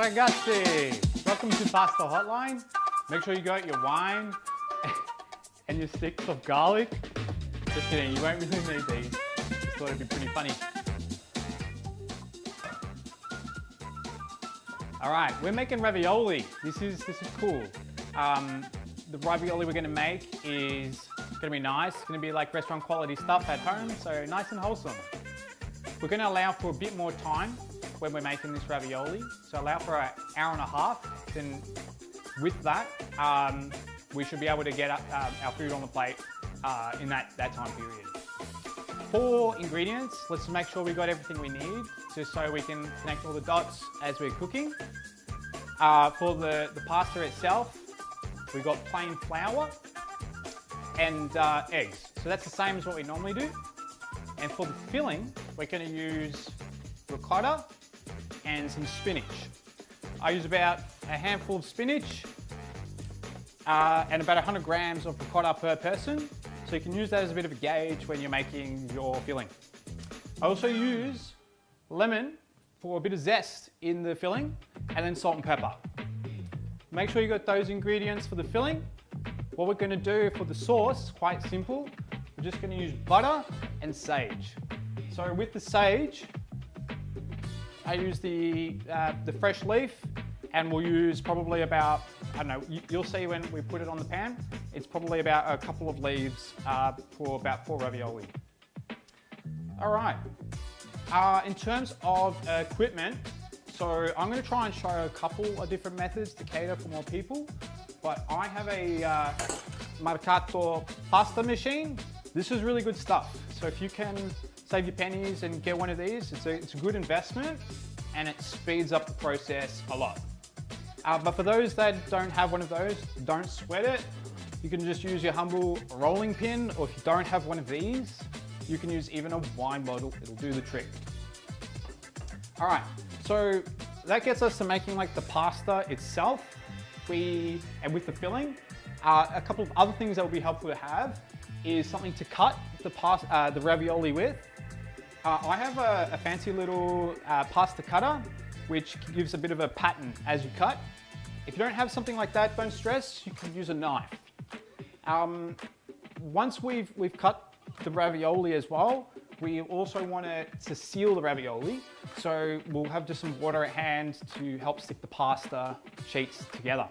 Ciao ragazzi! Welcome to Pasta Hotline. Make sure you got your wine and your sticks of garlic. Just kidding, you won't really need these. Just thought it'd be pretty funny. All right, we're making ravioli. This is cool. The ravioli we're gonna make is gonna be nice. It's gonna be like restaurant quality stuff at home, so nice and wholesome. We're gonna allow for a bit more time when we're making this ravioli. So allow for an hour and a half. Then with that, we should be able to get our food on the plate in that time period. For ingredients, let's make sure we've got everything we need just so we can connect all the dots as we're cooking. For the pasta itself, we've got plain flour and eggs. So that's the same as what we normally do. And for the filling, we're going to use ricotta and some spinach. I use about a handful of spinach and about 100 grams of ricotta per person. So you can use that as a bit of a gauge when you're making your filling. I also use lemon for a bit of zest in the filling, and then salt and pepper. Make sure you got those ingredients for the filling. What we're going to do for the sauce, quite simple. We're just going to use butter and sage. So with the sage, I use the fresh leaf, and we'll use probably about, I don't know, you'll see when we put it on the pan, it's probably about a couple of leaves for about 4 ravioli. All right, in terms of equipment, so I'm going to try and show a couple of different methods to cater for more people, but I have a Marcato pasta machine. This is really good stuff. So if you can save your pennies and get one of these, it's a good investment and it speeds up the process a lot. But for those that don't have one of those, don't sweat it. You can just use your humble rolling pin, or if you don't have one of these, you can use even a wine bottle, it'll do the trick. All right, so that gets us to making like the pasta itself. And with the filling, a couple of other things that will be helpful to have is something to cut the ravioli with. I have a fancy little pasta cutter, which gives a bit of a pattern as you cut. If you don't have something like that, don't stress, you can use a knife. Once we've cut the ravioli as well, we also want to seal the ravioli. So we'll have just some water at hand to help stick the pasta sheets together.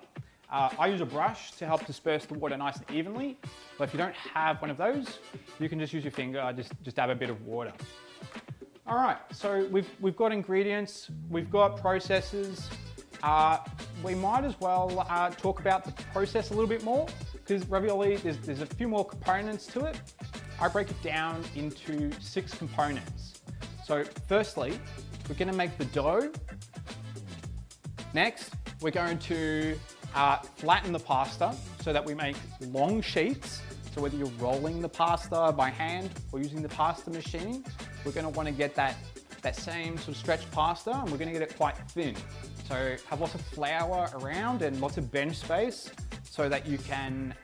I use a brush to help disperse the water nice and evenly, but if you don't have one of those, you can just use your finger, just dab a bit of water. All right, so we've got ingredients, we've got processes. We might as well talk about the process a little bit more, because ravioli, there's a few more components to it. I break it down into 6 components. So firstly, we're gonna make the dough. Next, we're going to flatten the pasta so that we make long sheets. So whether you're rolling the pasta by hand or using the pasta machine, we're going to want to get that same sort of stretched pasta, and we're going to get it quite thin. So have lots of flour around and lots of bench space so that you can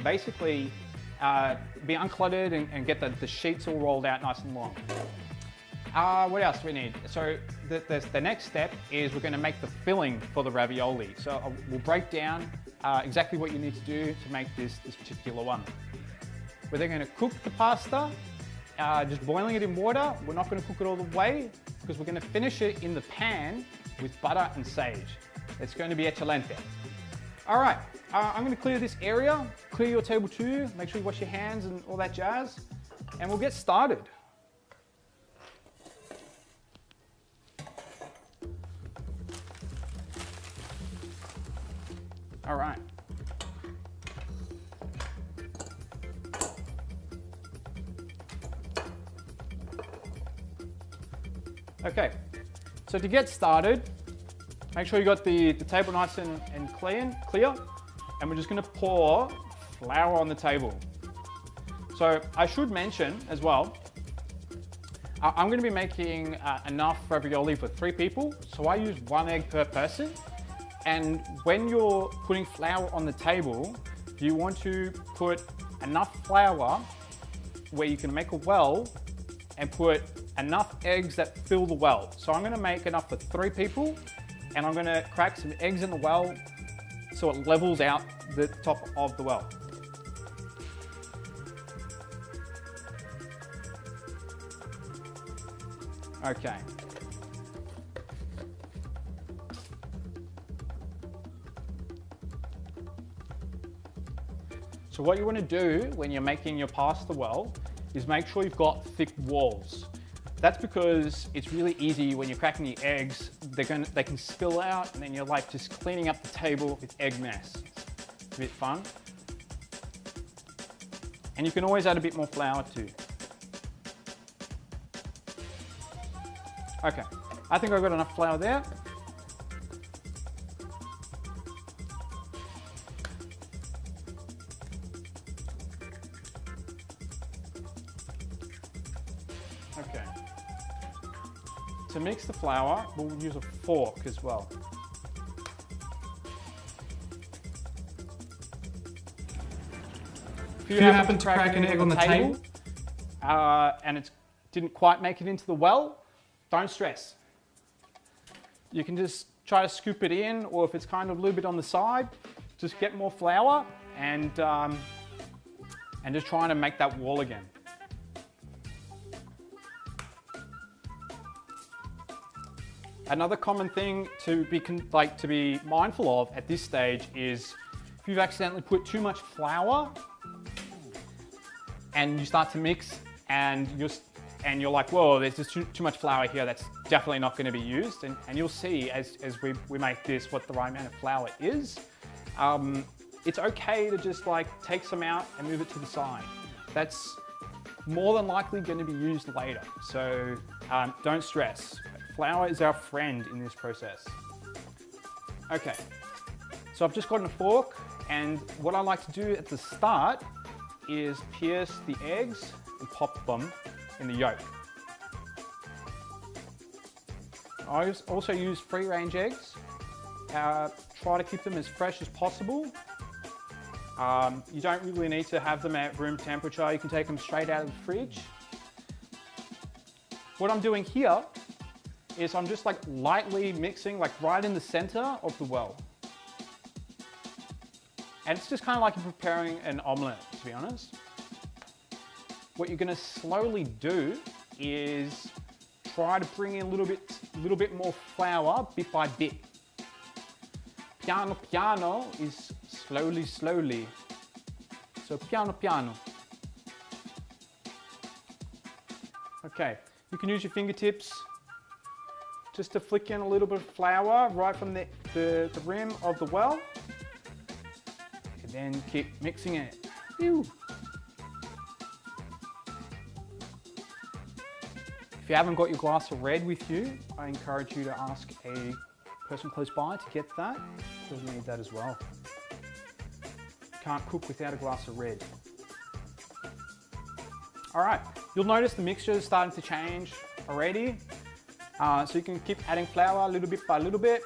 basically be uncluttered and get the sheets all rolled out nice and long. What else do we need? So the next step is we're going to make the filling for the ravioli. So we'll break down exactly what you need to do to make this particular one. We're then going to cook the pasta, just boiling it in water. We're not going to cook it all the way because we're going to finish it in the pan with butter and sage. It's going to be excelente. All right, I'm going to clear this area, clear your table too, make sure you wash your hands and all that jazz, and we'll get started. All right. Okay, so to get started, make sure you got the table nice and clear, and we're just gonna pour flour on the table. So I should mention as well, I'm gonna be making enough ravioli for 3 people, so I use 1 egg per person. And when you're putting flour on the table, you want to put enough flour where you can make a well and put enough eggs that fill the well. So I'm going to make enough for 3 people, and I'm gonna crack some eggs in the well so it levels out the top of the well. Okay. So what you want to do when you're making your pasta well is make sure you've got thick walls. That's because it's really easy when you're cracking the eggs, they can spill out and then you're like just cleaning up the table with egg mess. It's a bit fun. And you can always add a bit more flour too. Okay, I think I've got enough flour there. Okay. To mix the flour, we'll use a fork as well. If you happen to crack an egg on the table and it didn't quite make it into the well, don't stress. You can just try to scoop it in, or if it's kind of a little bit on the side, just get more flour and just trying to make that wall again. Another common thing to be mindful of at this stage is if you've accidentally put too much flour and you start to mix and you're like, whoa, there's just too much flour here, that's definitely not going to be used. And you'll see as we make this what the right amount of flour is. It's okay to just like take some out and move it to the side. That's more than likely going to be used later. So don't stress. Flour is our friend in this process. Okay, so I've just gotten a fork, and what I like to do at the start is pierce the eggs and pop them in the yolk. I also use free-range eggs. Try to keep them as fresh as possible. You don't really need to have them at room temperature. You can take them straight out of the fridge. What I'm doing here is I'm just like lightly mixing, like right in the center of the well. And it's just kind of like you're preparing an omelette, to be honest. What you're gonna slowly do is try to bring in a little bit more flour bit by bit. Piano piano is slowly, slowly. So piano piano. Okay, you can use your fingertips just to flick in a little bit of flour right from the rim of the well. And then keep mixing it. Ew. If you haven't got your glass of red with you, I encourage you to ask a person close by to get that. You'll need that as well. Can't cook without a glass of red. All right, you'll notice the mixture is starting to change already. So you can keep adding flour little bit by little bit.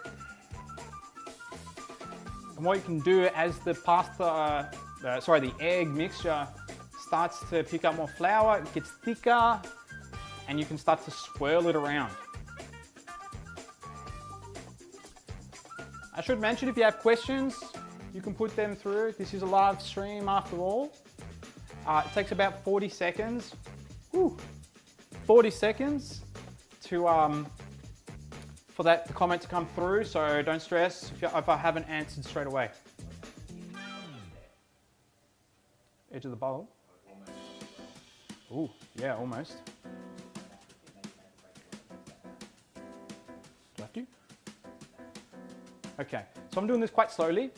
And what you can do as the the egg mixture starts to pick up more flour, it gets thicker, and you can start to swirl it around. I should mention, if you have questions, you can put them through. This is a live stream after all. It takes about 40 seconds. Whew, 40 seconds to for the comment to come through, so don't stress if I haven't answered straight away. Edge of the bowl. Ooh, yeah, almost. Do I have to? Okay, so I'm doing this quite slowly.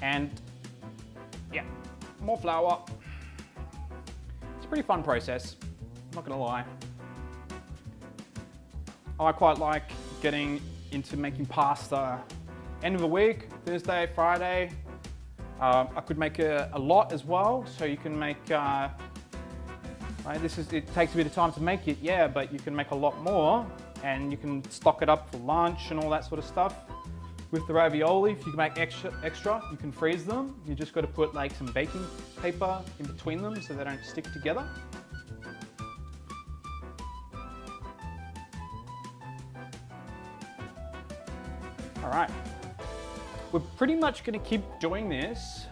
And yeah, more flour. It's a pretty fun process, I'm not gonna lie. I quite like getting into making pasta end of the week, Thursday, Friday. I could make a lot as well, so you can make, right, it takes a bit of time to make it, yeah, but you can make a lot more and you can stock it up for lunch and all that sort of stuff. With the ravioli, if you can make extra, you can freeze them. You just got to put like some baking paper in between them so they don't stick together. All right. We're pretty much gonna keep doing this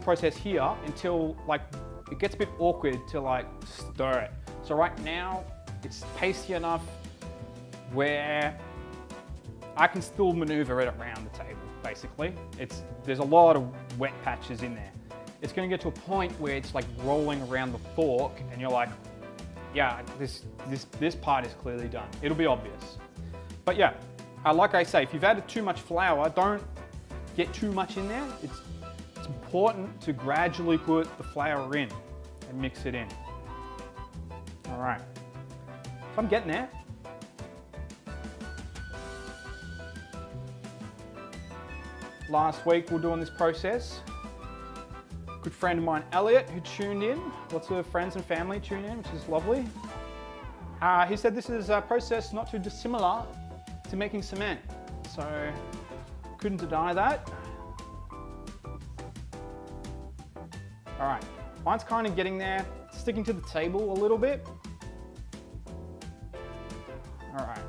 process here until like it gets a bit awkward to like stir it. So right now it's pasty enough where I can still maneuver it around the table, basically. There's a lot of wet patches in there. It's gonna get to a point where it's like rolling around the fork and you're like, yeah, this part is clearly done. It'll be obvious. But yeah, like I say, if you've added too much flour, don't get too much in there. It's important to gradually put the flour in and mix it in. All right, so I'm getting there. Last week we were doing this process. Good friend of mine, Elliot, who tuned in. Lots of friends and family tuned in, which is lovely. He said this is a process not too dissimilar to making cement. So couldn't deny that. All right, mine's kind of getting there, sticking to the table a little bit. All right.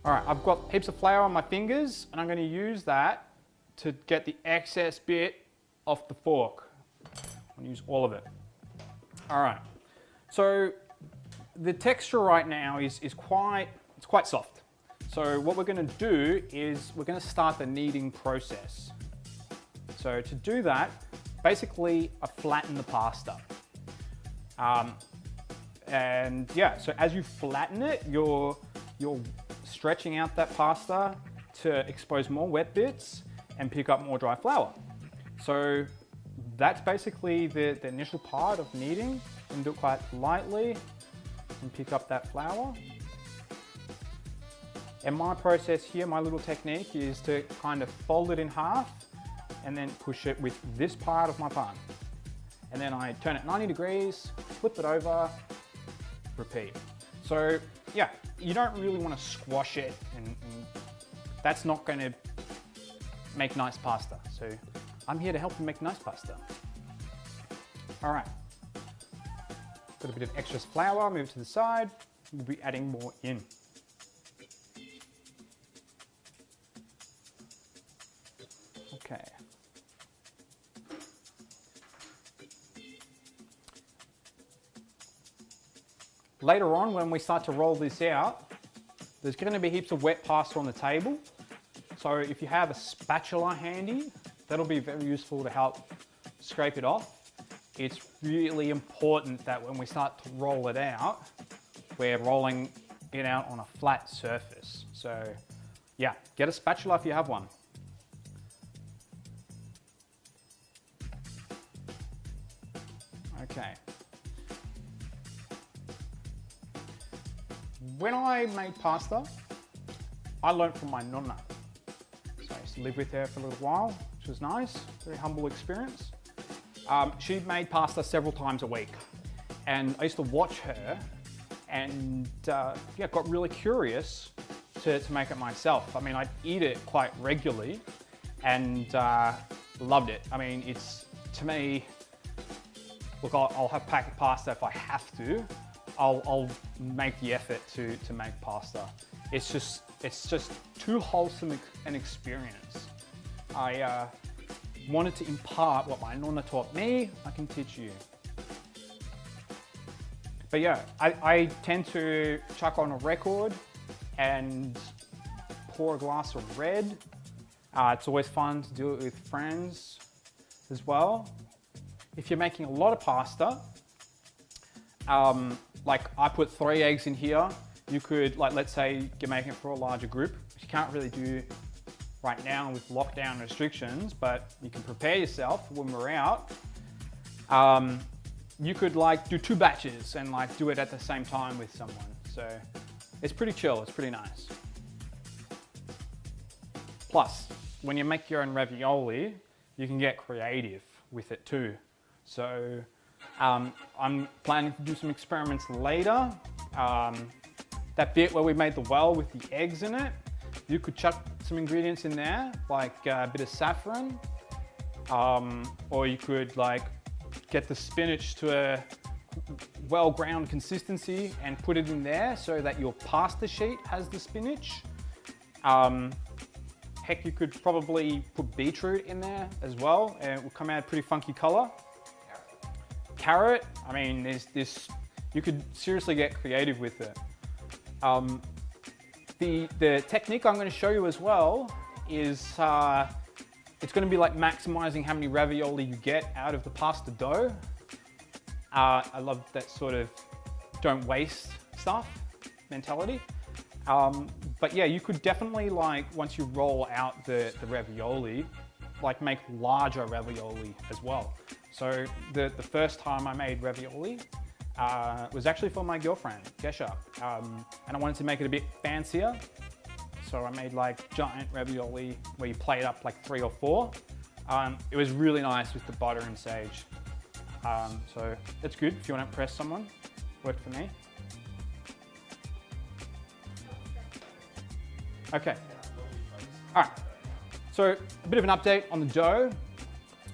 All right, I've got heaps of flour on my fingers and I'm going to use that to get the excess bit off the fork. I'm going to use all of it. All right, so the texture right now is quite soft. So what we're going to do is we're going to start the kneading process. So to do that, basically I flatten the pasta. And yeah, so as you flatten it, you're stretching out that pasta to expose more wet bits and pick up more dry flour. So that's basically the initial part of kneading. And do it quite lightly and pick up that flour. And my process here, my little technique is to kind of fold it in half and then push it with this part of my pan. And then I turn it 90 degrees, flip it over, repeat. So yeah, you don't really want to squash it and that's not going to make nice pasta. So I'm here to help you make nice pasta. All right. Got a bit of extra flour, move it to the side. We'll be adding more in. Okay. Later on, when we start to roll this out, there's going to be heaps of wet pasta on the table. So if you have a spatula handy, that'll be very useful to help scrape it off. It's really important that when we start to roll it out, we're rolling it out on a flat surface. So yeah, get a spatula if you have one. Okay. When I made pasta, I learned from my nonna. So I used to live with her for a little while, which was nice, very humble experience. She made pasta several times a week and I used to watch her and yeah, got really curious to make it myself. I mean, I'd eat it quite regularly and loved it. I mean, it's, to me, look, I'll have packet pasta if I have to. I'll make the effort to make pasta. It's just too wholesome an experience. I wanted to impart what my nonna taught me, I can teach you. But yeah, I tend to chuck on a record and pour a glass of red. It's always fun to do it with friends as well. If you're making a lot of pasta, like I put 3 eggs in here. You could, like, let's say you're making it for a larger group, which you can't really do right now with lockdown restrictions, but you can prepare yourself when we're out. You could like do 2 batches and like do it at the same time with someone. So it's pretty chill, it's pretty nice. Plus, when you make your own ravioli, you can get creative with it too. So I'm planning to do some experiments later. That bit where we made the well with the eggs in it, you could chuck some ingredients in there, like a bit of saffron, or you could like get the spinach to well-ground consistency and put it in there so that your pasta sheet has the spinach. Heck, you could probably put beetroot in there as well, and it will come out a pretty funky color. Carrot, I mean, you could seriously get creative with it. The technique I'm going to show you as well is it's going to be like maximizing how many ravioli you get out of the pasta dough. I love that sort of don't waste stuff mentality. But yeah, you could definitely, like, once you roll out the ravioli, like make larger ravioli as well. So the first time I made ravioli was actually for my girlfriend, Gesha. And I wanted to make it a bit fancier. So I made like giant ravioli where you plate up like 3 or 4. It was really nice with the butter and sage. So it's good if you want to impress someone. Worked for me. Okay. All right. So a bit of an update on the dough.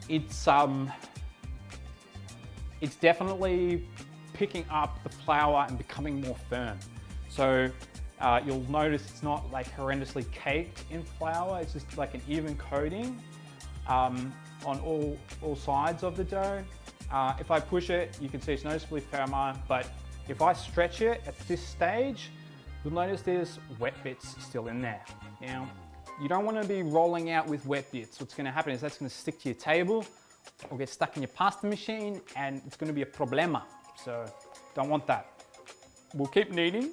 It's definitely picking up the flour and becoming more firm. So you'll notice it's not like horrendously caked in flour. It's just like an even coating on all sides of the dough. If I push it, you can see it's noticeably firmer, but if I stretch it at this stage, you'll notice there's wet bits still in there. Now, you don't want to be rolling out with wet bits. What's going to happen is that's going to stick to your table or get stuck in your pasta machine, and it's going to be a problema. So don't want that. We'll keep kneading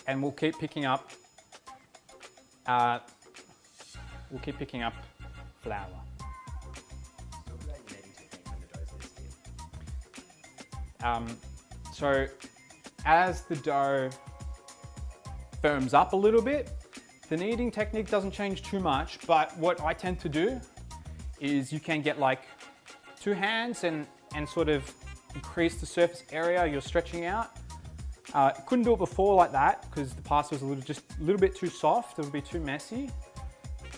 and we'll keep picking up flour. So as the dough firms up a little bit, the kneading technique doesn't change too much, but what I tend to do is you can get like 2 hands and sort of increase the surface area you're stretching out. Couldn't do it before like that because the pasta was just a little bit too soft. It would be too messy.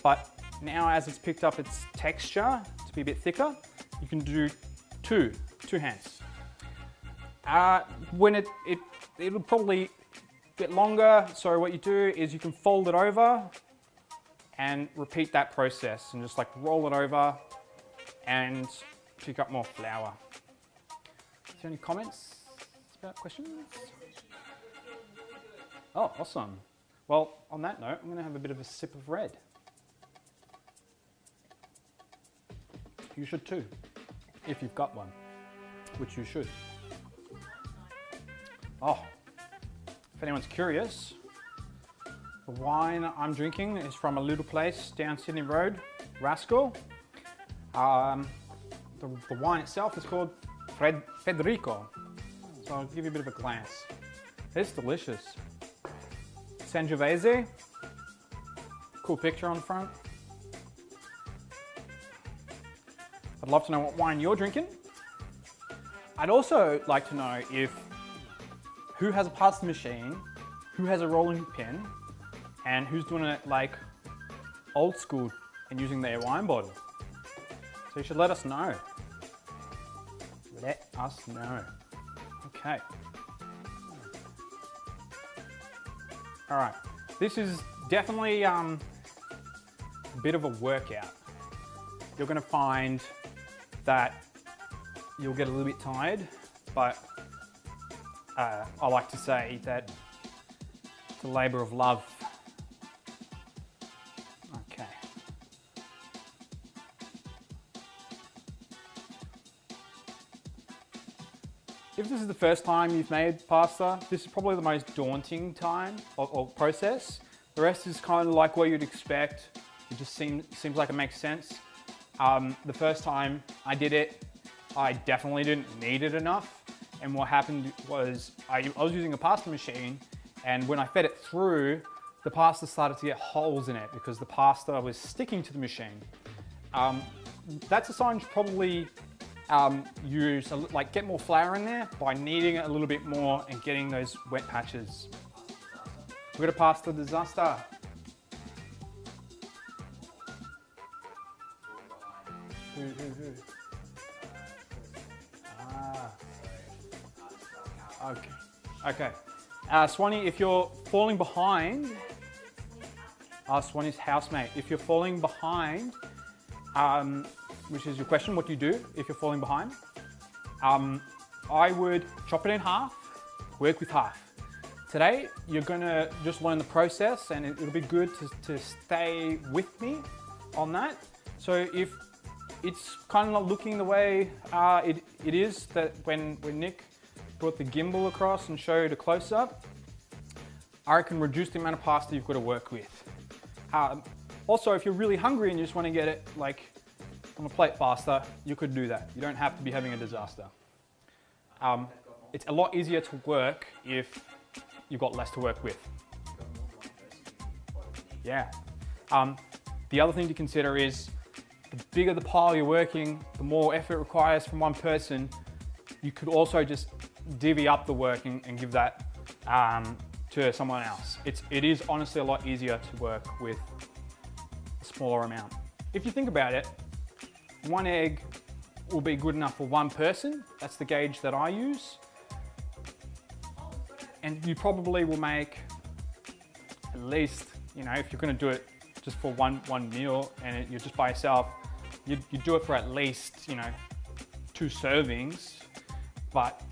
But now as it's picked up its texture to be a bit thicker, you can do two hands. When it'll probably get longer, so what you do is you can fold it over and repeat that process and just like roll it over and pick up more flour. Is there any comments about questions? Oh, awesome. Well, on that note, I'm going to have a bit of a sip of red. You should too, if you've got one, which you should. Oh, if anyone's curious, the wine I'm drinking is from a little place down Sydney Road, Rascal. The wine itself is called Federico. So I'll give you a bit of a glance. It's delicious. Sangiovese, cool picture on the front. I'd love to know what wine you're drinking. I'd also like to know who has a pasta machine, who has a rolling pin, and who's doing it like old school and using their wine bottle. So you should let us know. Let us know. Okay. All right, this is definitely a bit of a workout. You're gonna find that you'll get a little bit tired, but I like to say that it's a labor of love. Okay. If this is the first time you've made pasta, this is probably the most daunting time or process. The rest is kind of like what you'd expect. It just seems like it makes sense. The first time I did it, I definitely didn't knead it enough. And what happened was I was using a pasta machine, and when I fed it through, the pasta started to get holes in it because the pasta was sticking to the machine. That's a sign to probably get more flour in there by kneading it a little bit more and getting those wet patches. We've got a pasta disaster. Who? Okay. Okay. Swanee, if you're falling behind, Swanee's housemate, if you're falling behind, which is your question, what do you do if you're falling behind? I would chop it in half, work with half. Today, you're gonna just learn the process, and it'll be good to stay with me on that. So if it's kind of not looking the way it is, that when Nick brought the gimbal across and showed a close-up, I can reduce the amount of pasta you've got to work with. Also, if you're really hungry and you just want to get it like on a plate faster, you could do that. You don't have to be having a disaster. It's a lot easier to work if you've got less to work with. Yeah. The other thing to consider is the bigger the pile you're working, the more effort it requires from one person. You could also just divvy up the work and give that to someone else. It is honestly a lot easier to work with a smaller amount. If you think about it, 1 egg will be good enough for 1 person. That's the gauge that I use. And you probably will make at least, you know, if you're gonna do it just for one meal and you're just by yourself, you do it for at least, you know, 2 servings. But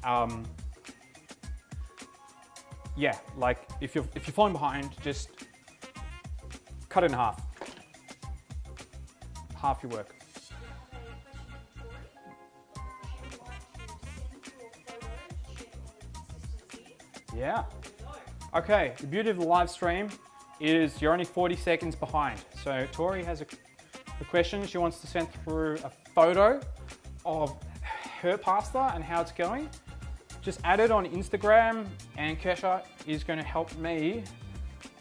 yeah, like if you're falling behind, just cut it in half. Half your work. Yeah. Okay, the beauty of the live stream is you're only 40 seconds behind. So Tori has a question. She wants to send through a photo of her pasta and how it's going. Just add it on Instagram, and Kesha is going to help me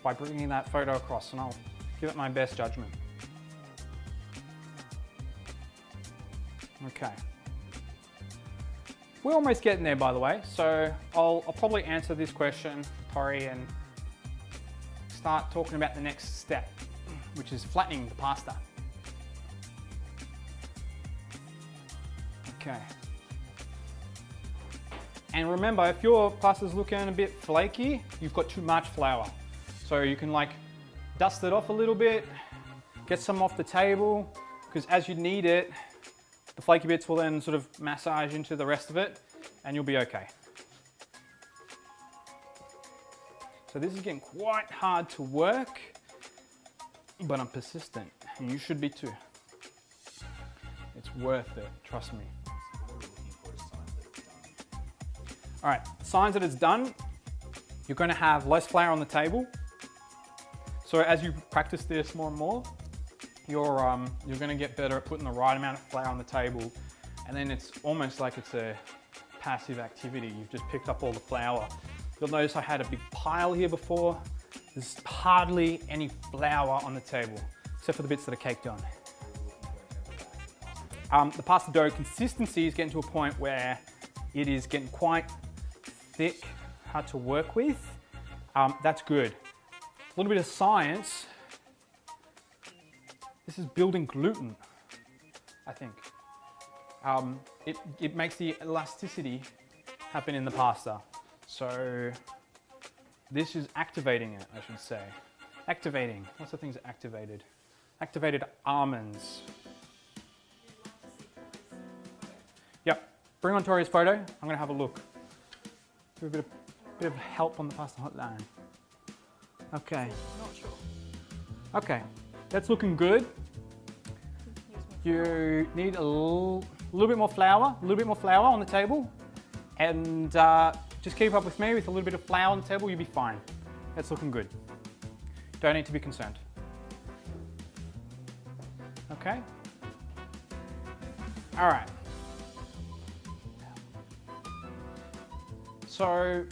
by bringing that photo across, and I'll give it my best judgment. Okay. We're almost getting there, by the way, so I'll probably answer this question, Tori, and start talking about the next step, which is flattening the pasta. Okay. And remember, if your pasta's looking a bit flaky, you've got too much flour. So you can like dust it off a little bit, get some off the table, because as you knead it, the flaky bits will then sort of massage into the rest of it, and you'll be okay. So this is getting quite hard to work, but I'm persistent, and you should be too. It's worth it, trust me. All right, signs that it's done, you're going to have less flour on the table. So as you practice this more and more, you're going to get better at putting the right amount of flour on the table, and then it's almost like it's a passive activity. You've just picked up all the flour. You'll notice I had a big pile here before. There's hardly any flour on the table, except for the bits that are caked on. The pasta dough consistency is getting to a point where it is getting quite thick, hard to work with. That's good. A little bit of science. This is building gluten, I think. It makes the elasticity happen in the pasta. So this is activating it, I should say. Activating, lots of things are activated. Activated almonds. Yep, bring on Tori's photo. I'm gonna have a look. Give a bit of help on the pasta hotline. Okay. Not sure. Okay, that's looking good. You need a little bit more flour, on the table, and just keep up with me with a little bit of flour on the table, you'll be fine. That's looking good. Don't need to be concerned. Okay. All right. So,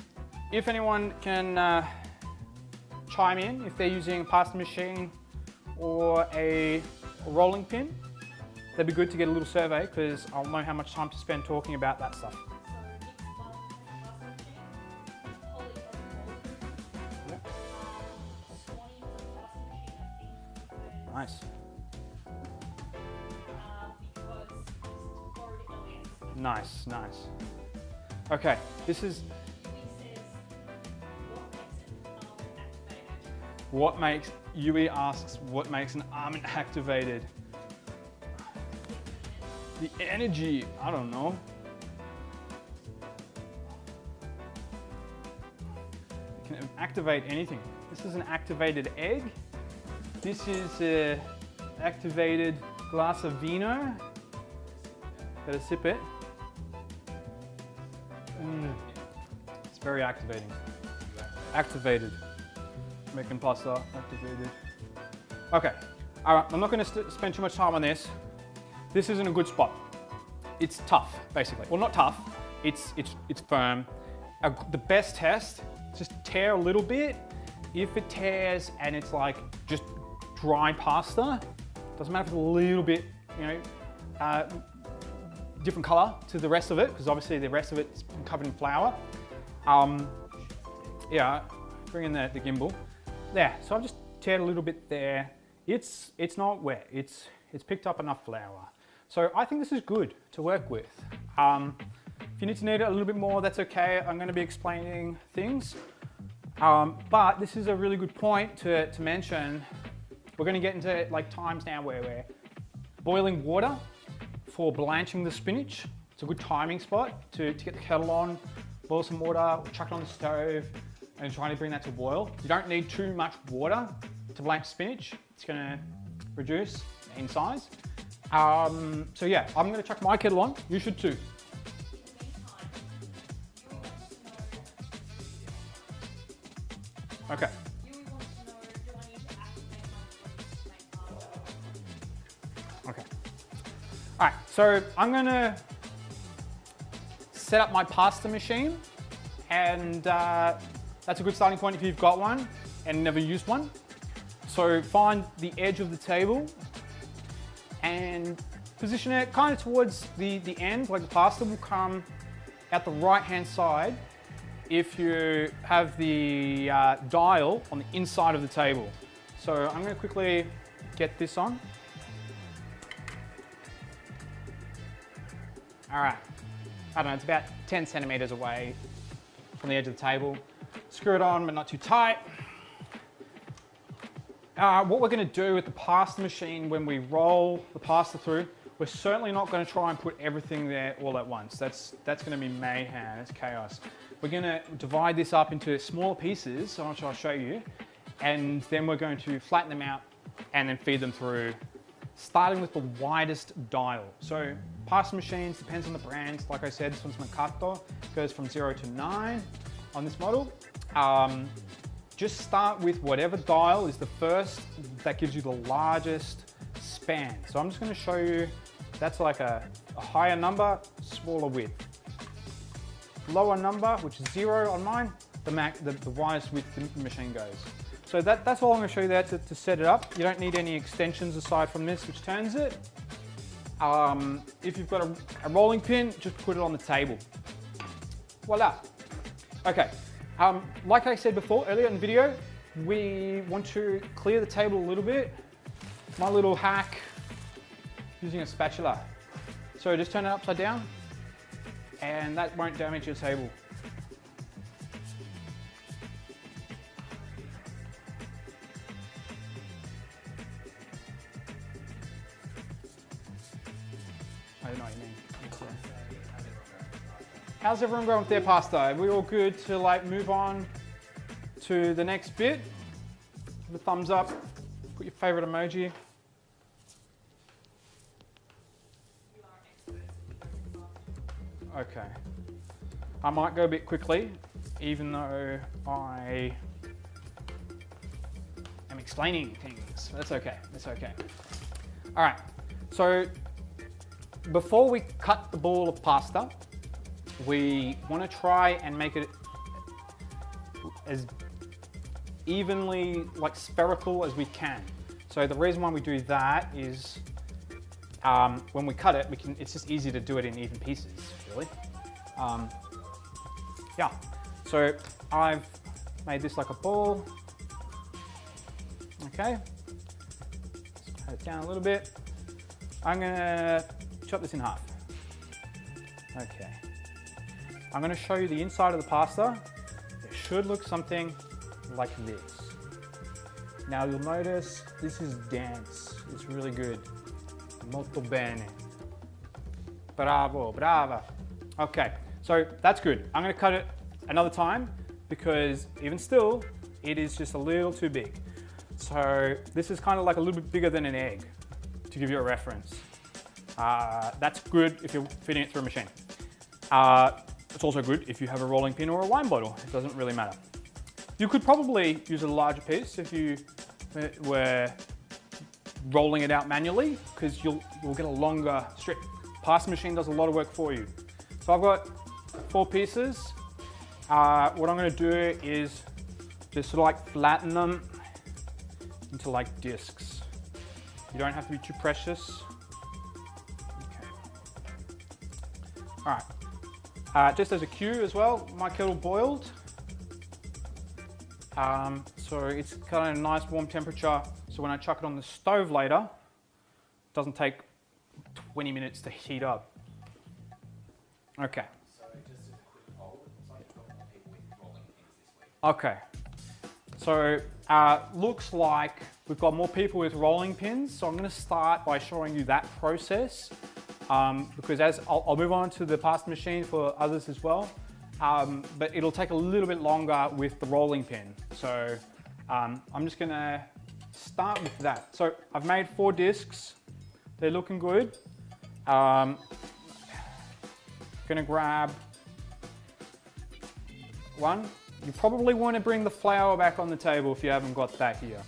if anyone can chime in, if they're using a pasta machine or a rolling pin, that'd be good to get a little survey, because I'll know how much time to spend talking about that stuff. Yep. Nice. Nice, nice. Okay, this is Yui asks, what makes an almond activated? The energy, I don't know. You can activate anything. This is an activated egg. This is an activated glass of vino. Better sip it. It's very activating. Activated. Making pasta, activated. Okay, all right, I'm not gonna spend too much time on this. This isn't a good spot. It's tough, basically. Well, not tough, it's firm. The best test, just tear a little bit. If it tears and it's like just dry pasta, doesn't matter if it's a little bit, you know, different color to the rest of it, because obviously the rest of it's covered in flour. Yeah, bring in the gimbal. There, so I've just teared a little bit there. It's not wet, it's picked up enough flour. So I think this is good to work with. If you need to knead it a little bit more, that's okay. I'm gonna be explaining things. But this is a really good point to mention. We're gonna get into like times now where we're boiling water for blanching the spinach. It's a good timing spot to get the kettle on, boil some water, chuck it on the stove, and try to bring that to a boil. You don't need too much water to blanch spinach. It's gonna reduce in size. So yeah, I'm gonna chuck my kettle on. You should too. Okay. Okay. All right, so I'm gonna set up my pasta machine, and that's a good starting point if you've got one and never used one. So find the edge of the table and position it kind of towards the end, like the pasta will come at the right-hand side if you have the dial on the inside of the table. So I'm gonna quickly get this on. All right, I don't know, it's about 10 centimeters away from the edge of the table. Screw it on, but not too tight. What we're gonna do with the pasta machine when we roll the pasta through, we're certainly not gonna try and put everything there all at once. That's gonna be mayhem, it's chaos. We're gonna divide this up into smaller pieces, which I'll show you, and then we're going to flatten them out and then feed them through, starting with the widest dial. So pasta machines, depends on the brand. Like I said, this one's Mercato, goes from 0 to 9 on this model. Just start with whatever dial is the first that gives you the largest span. So I'm just gonna show you, that's like a higher number, smaller width. Lower number, which is 0 on mine, the widest width the machine goes. So that's all I'm gonna show you there to set it up. You don't need any extensions aside from this, which turns it. If you've got a rolling pin, just put it on the table. Voila. Okay. Like I said before, earlier in the video, we want to clear the table a little bit. My little hack, using a spatula. So just turn it upside down, and that won't damage your table. I don't know what you mean. How's everyone going with their pasta? Are we all good to like move on to the next bit? Give a thumbs up, put your favorite emoji. Okay. I might go a bit quickly, even though I am explaining things. That's okay, that's okay. All right, so before we cut the ball of pasta, we want to try and make it as evenly like spherical as we can. So the reason why we do that is when we cut it, it's just easy to do it in even pieces, really. Yeah, so I've made this like a ball. Okay, let's pat it down a little bit. I'm gonna chop this in half. Okay. I'm going to show you the inside of the pasta. It should look something like this. Now you'll notice this is dense. It's really good. Molto bene. Bravo, brava. Okay, so that's good. I'm gonna cut it another time because even still, it is just a little too big. So this is kind of like a little bit bigger than an egg, to give you a reference. That's good if you're feeding it through a machine. It's also good if you have a rolling pin or a wine bottle. It doesn't really matter. You could probably use a larger piece if you were rolling it out manually, because you'll get a longer strip. Pasta machine does a lot of work for you. So I've got 4 pieces. What I'm going to do is just sort of like flatten them into like discs. You don't have to be too precious. Okay. All right. Just as a cue as well, my kettle boiled. So it's kind of a nice warm temperature. So when I chuck it on the stove later, it doesn't take 20 minutes to heat up. Okay. So just as a quick poll, it's like you've got more people with rolling pins this week. Okay. So looks like we've got more people with rolling pins. So I'm going to start by showing you that process because as I'll move on to the pasta machine for others as well. But it'll take a little bit longer with the rolling pin. So I'm just going to start with that. So I've made 4 discs. They're looking good. Gonna grab one. You probably want to bring the flour back on the table if you haven't got that here.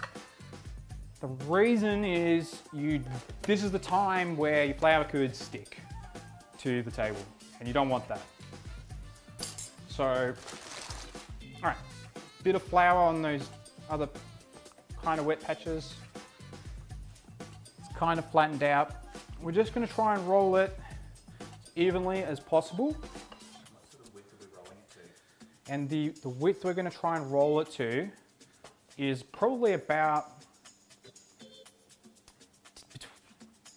The reason is this is the time where your flour could stick to the table and you don't want that. So, all right, bit of flour on those other kind of wet patches. It's kind of flattened out. We're just going to try and roll it as evenly as possible. What sort of width are we rolling it to? And the width we're going to try and roll it to is probably about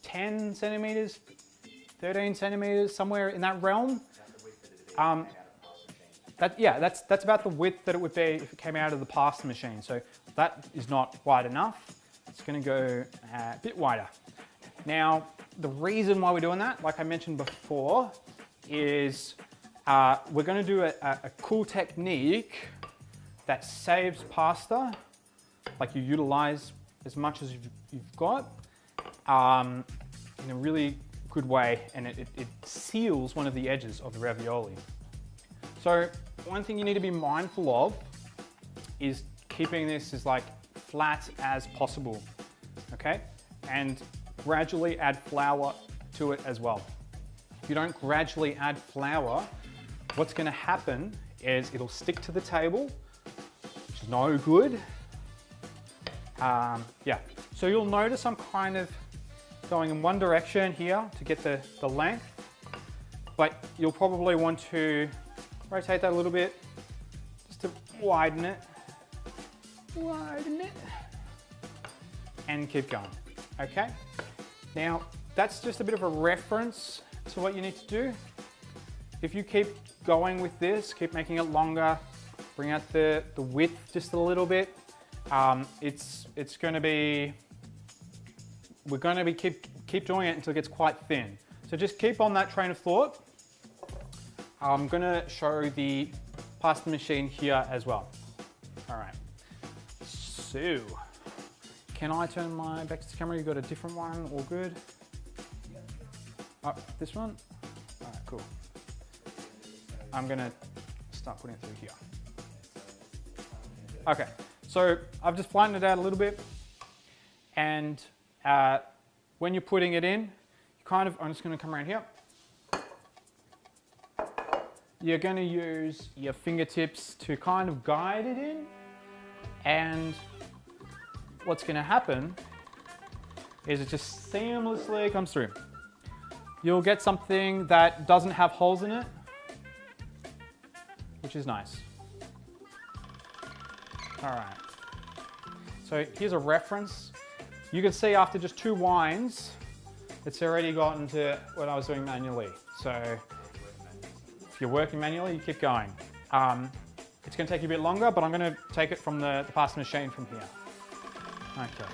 10 centimeters, 13 centimeters, somewhere in that realm. Is that the width that it'd be out of the pasta machine? That's about the width that it would be if it came out of the pasta machine. So that is not wide enough. It's going to go a bit wider. Now, the reason why we're doing that, like I mentioned before, is we're going to do a cool technique that saves pasta, like you utilize as much as you've got, in a really good way, and it seals one of the edges of the ravioli. So one thing you need to be mindful of is keeping this as like flat as possible, okay? And gradually add flour to it as well. If you don't gradually add flour, what's gonna happen is it'll stick to the table, which is no good. Yeah, so you'll notice I'm kind of going in one direction here to get the length, but you'll probably want to rotate that a little bit just to widen it, and keep going, okay? Now, that's just a bit of a reference to what you need to do. If you keep going with this, keep making it longer, bring out the width just a little bit, it's gonna be, we're gonna be keep doing it until it gets quite thin. So just keep on that train of thought. I'm gonna show the pasta machine here as well. All right, so, can I turn my back to the camera? You got a different one, all good? Oh, this one? All right, cool. I'm gonna start putting it through here. Okay, so I've just flattened it out a little bit, and when you're putting it in, you kind of, I'm just gonna come around here. You're gonna use your fingertips to kind of guide it in, and what's gonna happen is it just seamlessly comes through. You'll get something that doesn't have holes in it, which is nice. All right, so here's a reference. You can see after just 2 wines, it's already gotten to what I was doing manually. So if you're working manually, you keep going. It's gonna take you a bit longer, but I'm gonna take it from the pasta machine from here. Okay.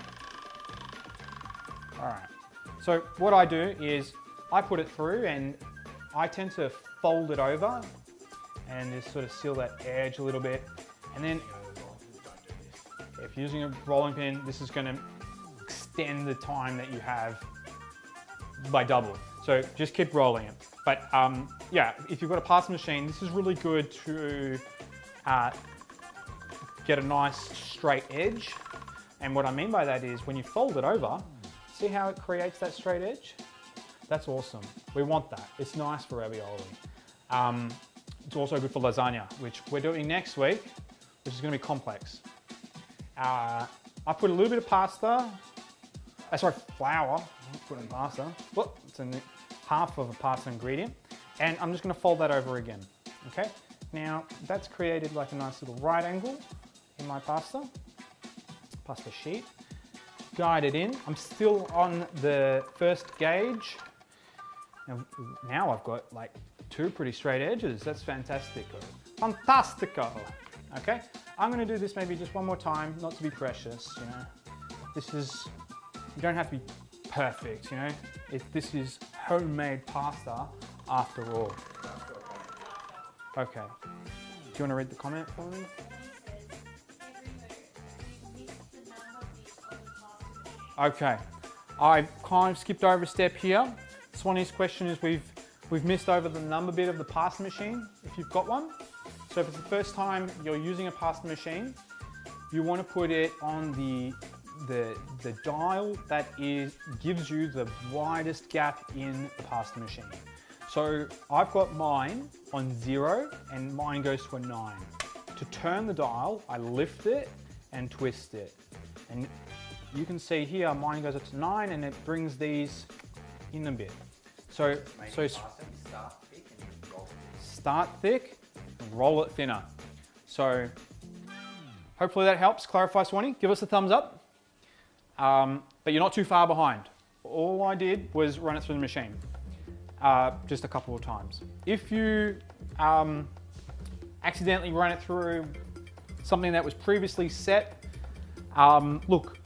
All right. So what I do is I put it through and I tend to fold it over and just sort of seal that edge a little bit. And then if you're using a rolling pin, this is going to extend the time that you have by double. So just keep rolling it. But yeah, if you've got a pasta machine, this is really good to get a nice straight edge. And what I mean by that is when you fold it over, see how it creates that straight edge? That's awesome. We want that. It's nice for ravioli. It's also good for lasagna, which we're doing next week, which is going to be complex. I put a little bit of pasta, flour. I'm putting pasta. Well, it's half of a pasta ingredient. And I'm just going to fold that over again. Okay? Now, that's created like a nice little right angle in my pasta sheet. Guide it in. I'm still on the first gauge. Now I've got like 2 pretty straight edges. That's fantastico. Fantastico. Okay? I'm going to do this maybe just one more time, not to be precious, you know. You don't have to be perfect, you know. This is homemade pasta after all. Okay. Do you want to read the comment for me? Okay. I kind of skipped over a step here. Swanee's question is we've missed over the number bit of the pasta machine, if you've got one. So if it's the first time you're using a pasta machine, you want to put it on the dial that gives you the widest gap in the pasta machine. So I've got mine on 0 and mine goes to a 9. To turn the dial, I lift it and twist it. And you can see here, mine goes up to 9 and it brings these in a bit. So start thick and roll it thinner. So hopefully that helps clarify, Swanee. Give us a thumbs up. But you're not too far behind. All I did was run it through the machine just a couple of times. If you accidentally run it through something that was previously set, look,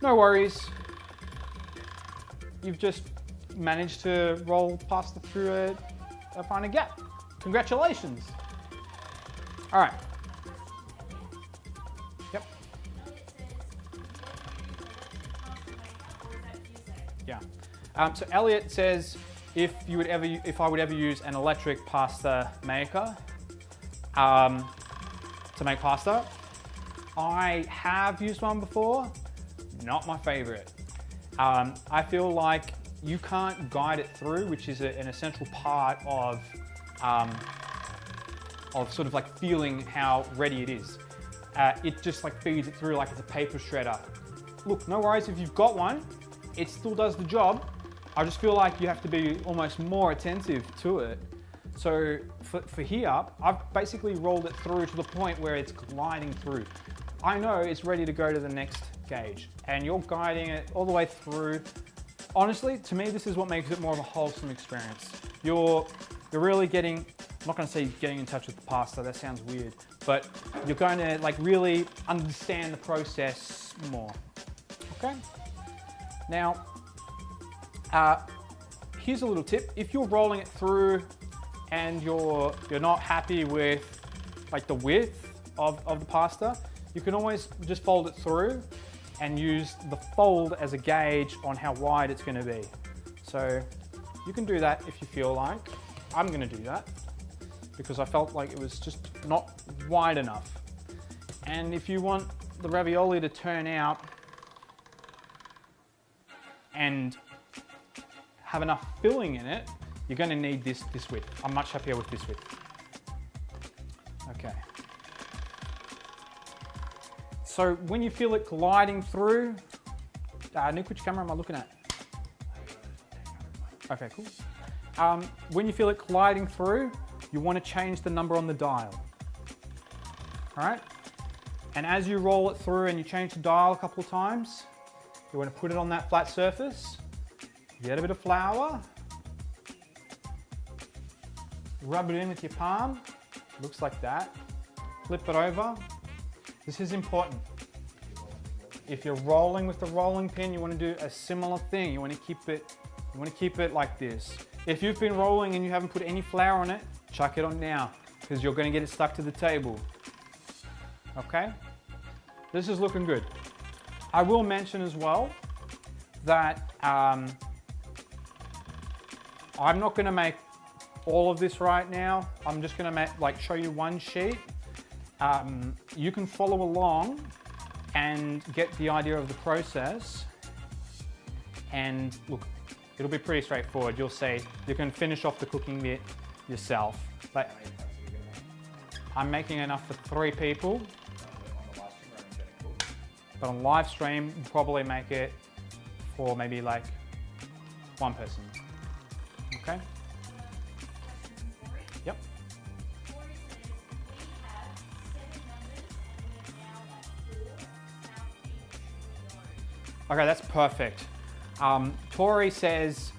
no worries. You've just managed to roll pasta through a finer gap. Congratulations. All right. Yep. Yeah. So Elliot says, if I would ever use an electric pasta maker to make pasta, I have used one before. Not my favorite. I feel like you can't guide it through, which is an essential part of sort of like feeling how ready it is. It just like feeds it through like it's a paper shredder. Look, no worries if you've got one, it still does the job. I just feel like you have to be almost more attentive to it. So for here, I've basically rolled it through to the point where it's gliding through. I know it's ready to go to the next gauge and you're guiding it all the way through. Honestly, to me, this is what makes it more of a wholesome experience. You're really getting, I'm not going to say getting in touch with the pasta, that sounds weird, but you're going to like really understand the process more. Okay? Now, here's a little tip. If you're rolling it through and you're not happy with like the width of the pasta, you can always just fold it through and use the fold as a gauge on how wide it's going to be. So you can do that if you feel like. I'm going to do that because I felt like it was just not wide enough. And if you want the ravioli to turn out and have enough filling in it, you're going to need this width. I'm much happier with this width. Okay. So when you feel it gliding through, Nick, which camera am I looking at? Okay, cool. When you feel it gliding through, you want to change the number on the dial. All right? And as you roll it through and you change the dial a couple of times, you want to put it on that flat surface, get a bit of flour, rub it in with your palm, looks like that, flip it over. This is important. If you're rolling with the rolling pin, you want to do a similar thing. You want to keep it like this. If you've been rolling and you haven't put any flour on it, chuck it on now, because you're going to get it stuck to the table. Okay? This is looking good. I will mention as well that I'm not going to make all of this right now. I'm just going to show you one sheet. You can follow along and get the idea of the process. And look, it'll be pretty straightforward. You'll see. You can finish off the cooking bit yourself. But I'm making enough for 3 people. But on live stream, we'll probably make it for maybe like 1 person. Okay? Yep. Okay, that's perfect. Tori says,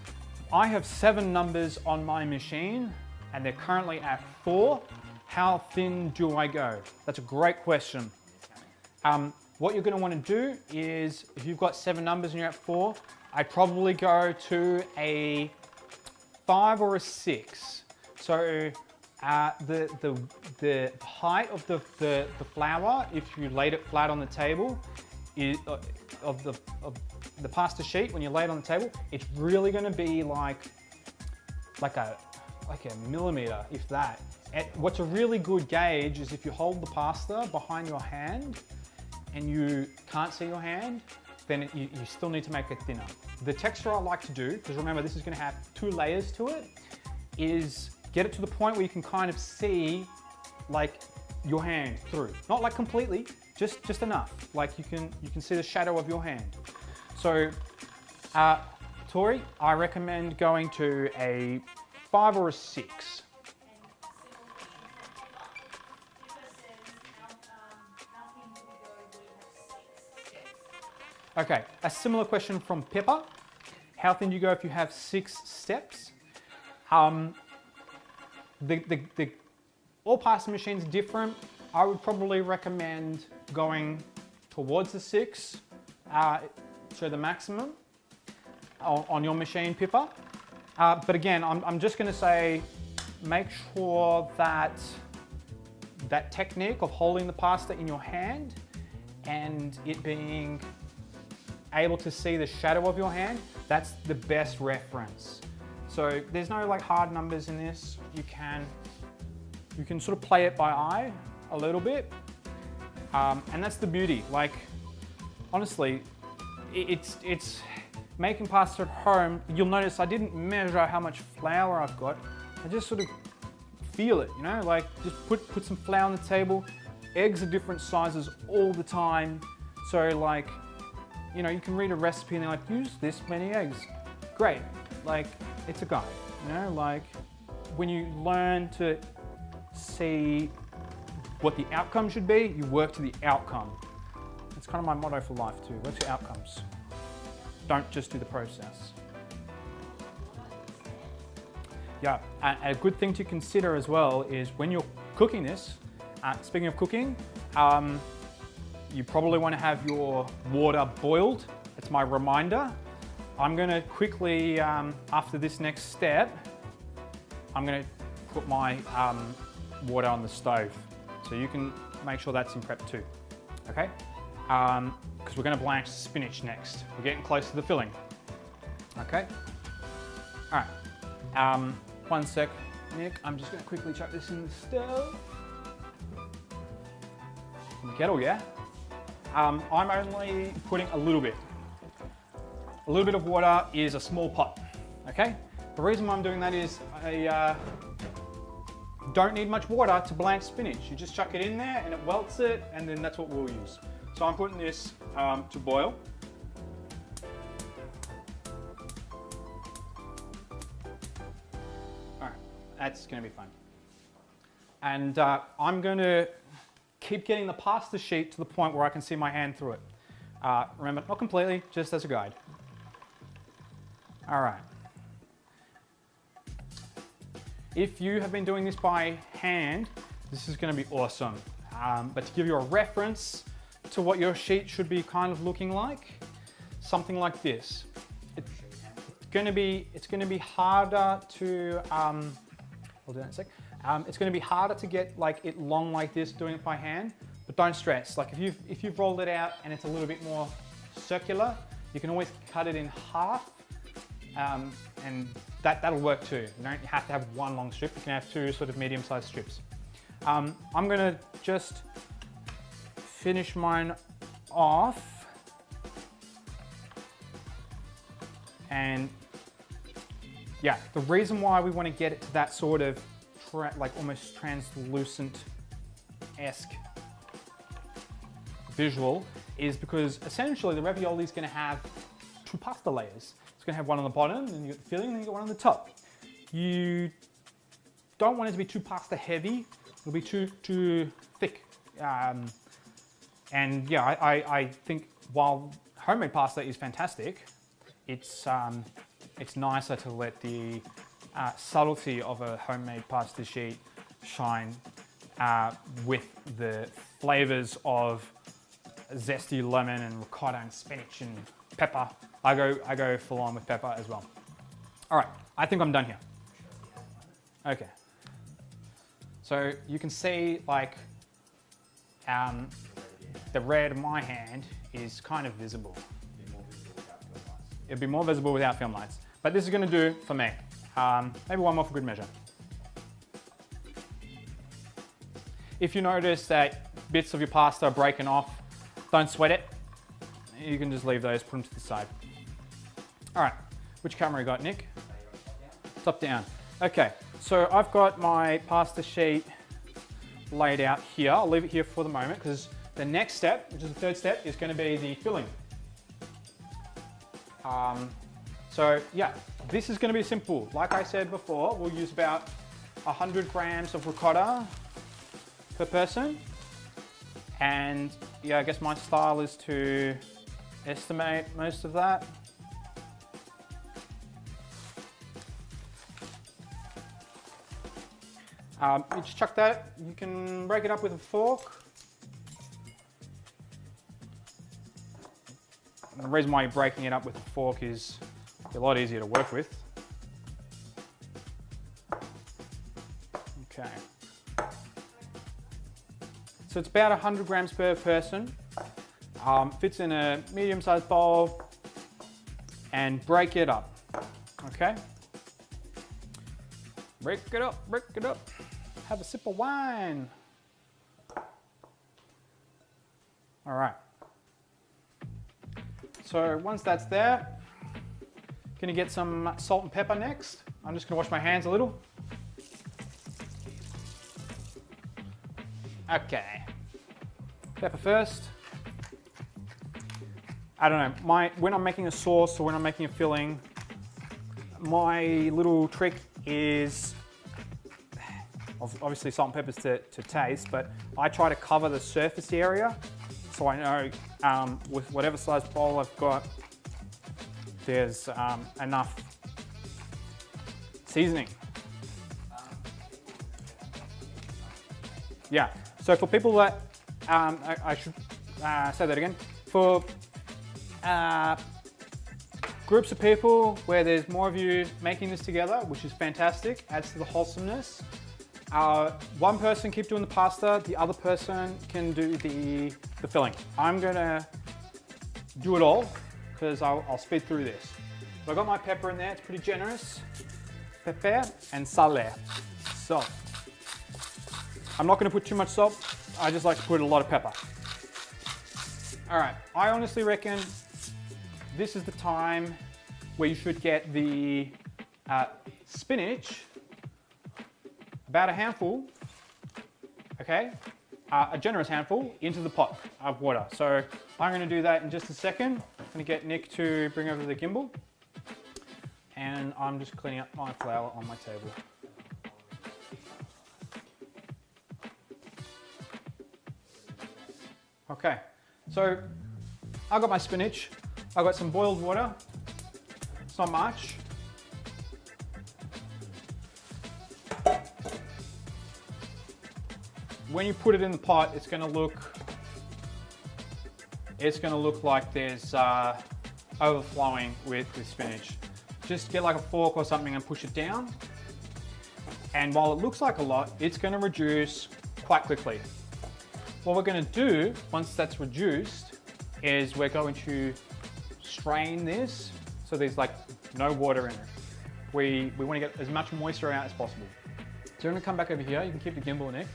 I have 7 numbers on my machine and they're currently at 4. How thin do I go? That's a great question. What you're going to want to do is, if you've got 7 numbers and you're at 4, I'd probably go to a 5 or a 6. So the height of the flour, if you laid it flat on the table, of the pasta sheet, when you lay it on the table, it's really going to be like a millimeter, if that. What's a really good gauge is if you hold the pasta behind your hand and you can't see your hand, then you still need to make it thinner. The texture I like to do, because remember this is going to have 2 layers to it, is get it to the point where you can kind of see like your hand through. Not like completely, just enough. Like you can see the shadow of your hand. So, Tori, I recommend going to a 5 or a 6. Okay, a similar question from Pippa. How thin do you go if you have 6 steps? All pasta machines are different. I would probably recommend going towards the 6, so the maximum on your machine, Pippa. But again, I'm just going to say, make sure that that technique of holding the pasta in your hand and it being able to see the shadow of your hand, that's the best reference. So there's no like hard numbers in this. You can sort of play it by eye a little bit, and that's the beauty. Like honestly, it's making pasta at home. You'll notice I didn't measure how much flour I've got. I just sort of feel it, you know, like just put some flour on the table. Eggs are different sizes all the time, so like, you know, you can read a recipe and they're like, use this many eggs. Great, like it's a guide, you know, like when you learn to see what the outcome should be, you work to the outcome. It's kind of my motto for life too, work to outcomes. Don't just do the process. Yeah, a good thing to consider as well is when you're cooking this, speaking of cooking, you probably want to have your water boiled. It's my reminder. I'm going to quickly, after this next step, I'm going to put my water on the stove. So you can make sure that's in prep too, okay? Because we're going to blanch spinach next. We're getting close to the filling, okay? All right, 1 sec, Nick. I'm just going to quickly chuck this in the stove. In the kettle, yeah? I'm only putting a little bit. A little bit of water is a small pot, okay? The reason why I'm doing that is I don't need much water to blanch spinach. You just chuck it in there and it welts it, and then that's what we'll use. So I'm putting this to boil. All right, that's gonna be fun. And I'm gonna keep getting the pasta sheet to the point where I can see my hand through it. Remember, not completely, just as a guide. All right. If you have been doing this by hand, this is going to be awesome. But to give you a reference, to what your sheet should be kind of looking like. Something like this. It's going to be harder to, I'll do that in a sec. It's going to be harder to get like it long like this doing it by hand, but don't stress. Like if you've rolled it out and it's a little bit more circular, you can always cut it in half, and that'll work too. You don't have to have one long strip. You can have two sort of medium-sized strips. I'm going to just finish mine off, and yeah, the reason why we want to get it to that sort of like almost translucent-esque visual is because essentially the ravioli is going to have two pasta layers. It's going to have one on the bottom, and you get the filling, and you get one on the top. You don't want it to be too pasta heavy. It'll be too thick. And yeah, I think while homemade pasta is fantastic, it's nicer to let the subtlety of a homemade pasta sheet shine with the flavors of zesty lemon and ricotta and spinach and pepper. I go full on with pepper as well. All right, I think I'm done here. Okay. So you can see like the red in my hand is kind of visible. It'd be more visible without film lights, but this is going to do for me. Maybe one more for good measure. If you notice that bits of your pasta are breaking off, don't sweat it. You can just leave those, put them to the side. All right, which camera you got, Nick? Top down. Okay, so I've got my pasta sheet laid out here. I'll leave it here for the moment because the next step, which is the third step, is going to be the filling. So yeah, this is going to be simple. Like I said before, we'll use about 100 grams of ricotta per person. And yeah, I guess my style is to estimate most of that. You just chuck that, you can break it up with a fork. And the reason why you're breaking it up with a fork is a lot easier to work with. Okay. So it's about 100 grams per person. Fits in a medium-sized bowl, and break it up, okay? Break it up, break it up. Have a sip of wine. All right. So once that's there, gonna get some salt and pepper next. I'm just gonna wash my hands a little. Okay. Pepper first. I don't know, when I'm making a sauce or when I'm making a filling, my little trick is, obviously salt and peppers to taste, but I try to cover the surface area so I know with whatever size bowl I've got, there's enough seasoning. Yeah, so for people that, I should say that again, for groups of people where there's more of you making this together, which is fantastic, adds to the wholesomeness. One person keep doing the pasta, the other person can do the filling. I'm gonna do it all because I'll speed through this. So I got my pepper in there, it's pretty generous. Pepper and sale, salt. I'm not gonna put too much salt, I just like to put a lot of pepper. All right, I honestly reckon this is the time where you should get the spinach, about a handful, okay? A generous handful into the pot of water. So I'm gonna do that in just a second. I'm gonna get Nick to bring over the gimbal. And I'm just cleaning up my flour on my table. Okay, so I got my spinach. I got some boiled water. It's not much. When you put it in the pot, it's going to look it's gonna look like there's overflowing with spinach. Just get like a fork or something and push it down. And while it looks like a lot, it's gonna reduce quite quickly. What we're gonna do, once that's reduced, is we're going to strain this so there's like no water in it. We wanna get as much moisture out as possible. So I'm gonna come back over here. You can keep the gimbal, Nick.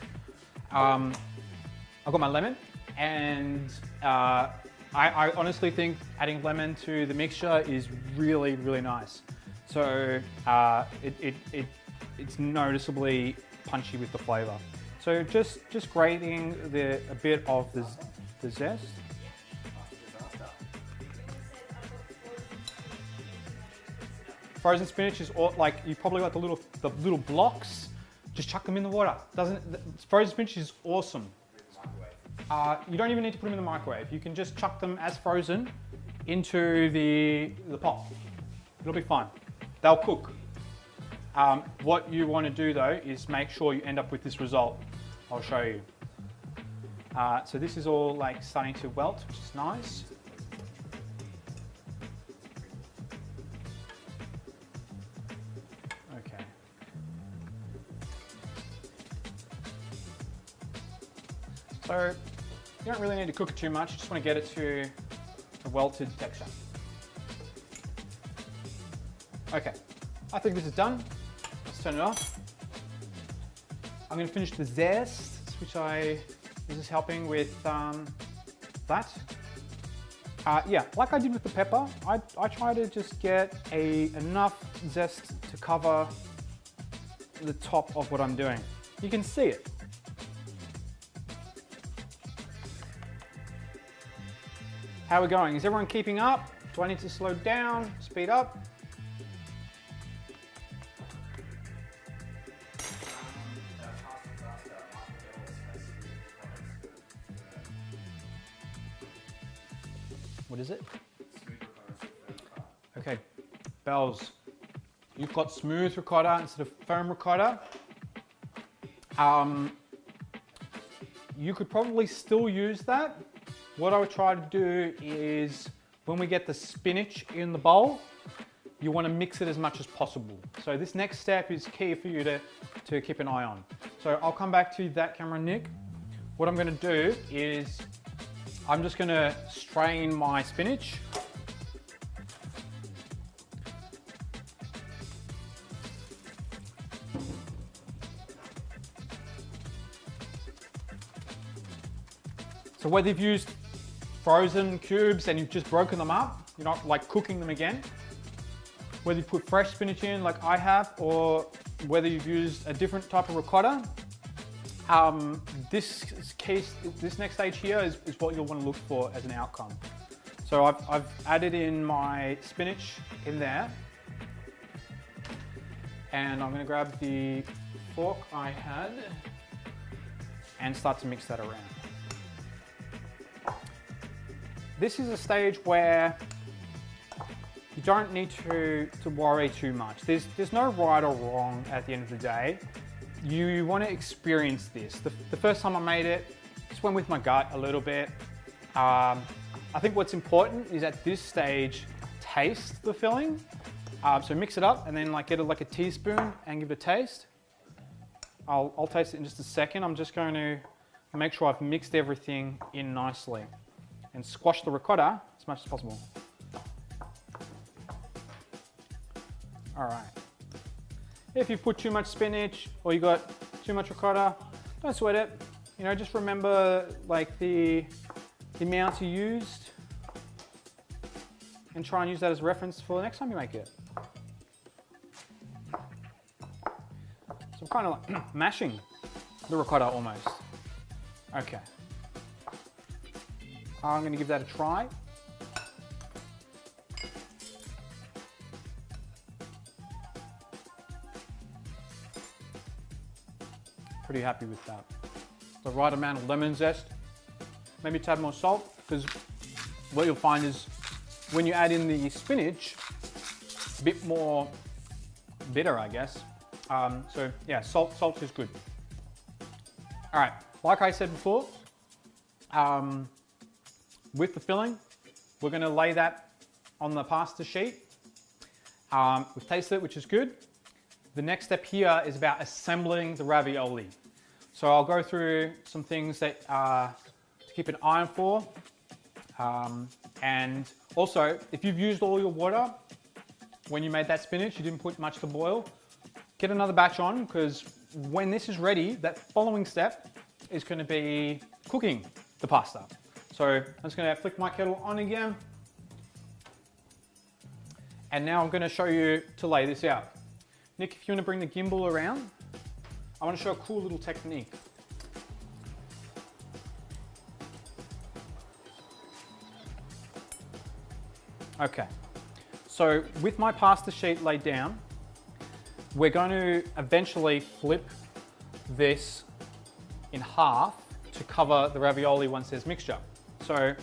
I've got my lemon, and I honestly think adding lemon to the mixture is really, really nice. So it's noticeably punchy with the flavor. So just grating a bit of the zest. Frozen spinach is all, like, you probably got the little blocks. Just chuck them in the water. Frozen spinach is awesome. You don't even need to put them in the microwave. You can just chuck them as frozen into the pot. It'll be fine. They'll cook. What you want to do though is make sure you end up with this result. I'll show you. So this is all like starting to wilt, which is nice. Okay. So you don't really need to cook it too much. You just want to get it to a welted texture. Okay, I think this is done. Let's turn it off. I'm going to finish the zest, which this is helping with that. Yeah, like I did with the pepper, I try to just get enough zest to cover the top of what I'm doing. You can see it. How are we going? Is everyone keeping up? Do I need to slow down, speed up? What is it? Okay, Bells, you've got smooth ricotta instead of firm ricotta. You could probably still use that. What I would try to do is, when we get the spinach in the bowl, you want to mix it as much as possible. So this next step is key for you to keep an eye on. So I'll come back to that camera, Nick. What I'm going to do is, I'm just going to strain my spinach. So whether you've used frozen cubes and you've just broken them up, you're not like cooking them again, whether you put fresh spinach in like I have, or whether you've used a different type of ricotta, this next stage here is what you'll want to look for as an outcome. So I've added in my spinach in there, and I'm going to grab the fork I had and start to mix that around. This is a stage where you don't need to worry too much. There's no right or wrong at the end of the day. You want to experience this. The first time I made it, just went with my gut a little bit. I think what's important is at this stage, taste the filling. So mix it up and then like get it like a teaspoon and give it a taste. I'll taste it in just a second. I'm just going to make sure I've mixed everything in nicely and squash the ricotta as much as possible. All right. If you put too much spinach or you got too much ricotta, don't sweat it. You know, just remember like the amount you used and try and use that as a reference for the next time you make it. So I'm kind of like mashing the ricotta almost. Okay. I'm going to give that a try. Pretty happy with that. The right amount of lemon zest. Maybe a tad more salt, because what you'll find is when you add in the spinach, a bit more bitter, I guess. So yeah, salt is good. All right, like I said before, with the filling. We're gonna lay that on the pasta sheet. We've tasted it, which is good. The next step here is about assembling the ravioli. So I'll go through some things that to keep an eye on for. And also, if you've used all your water when you made that spinach, you didn't put much to boil, get another batch on, because when this is ready, that following step is going to be cooking the pasta. So I'm just going to flick my kettle on again. And now I'm going to show you to lay this out. Nick, if you want to bring the gimbal around, I want to show a cool little technique. Okay, so with my pasta sheet laid down, we're going to eventually flip this in half to cover the ravioli once there's mixture. So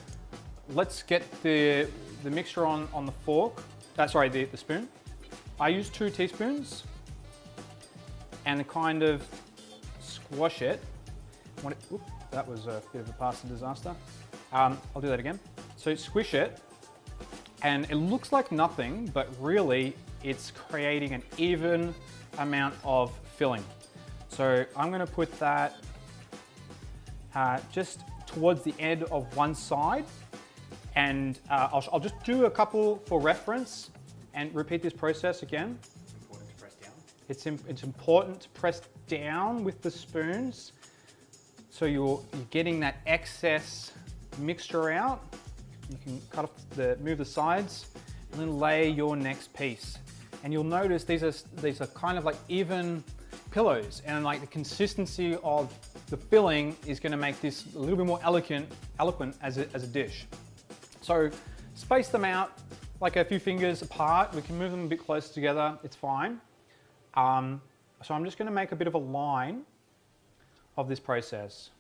let's get the mixture on the fork, the spoon. I use 2 teaspoons and kind of squash it. Oops, that was a bit of a pasta disaster. I'll do that again. So squish it, and it looks like nothing, but really it's creating an even amount of filling. So I'm gonna put that just towards the end of one side, and I'll just do a couple for reference and repeat this process again. Important to press down. It's important to press down with the spoons so you're getting that excess mixture out. You can cut off move the sides and then lay your next piece. And you'll notice these are kind of like even pillows, and like the consistency of the filling is going to make this a little bit more eloquent as a dish. So space them out like a few fingers apart. We can move them a bit closer together, it's fine. So I'm just going to make a bit of a line of this process.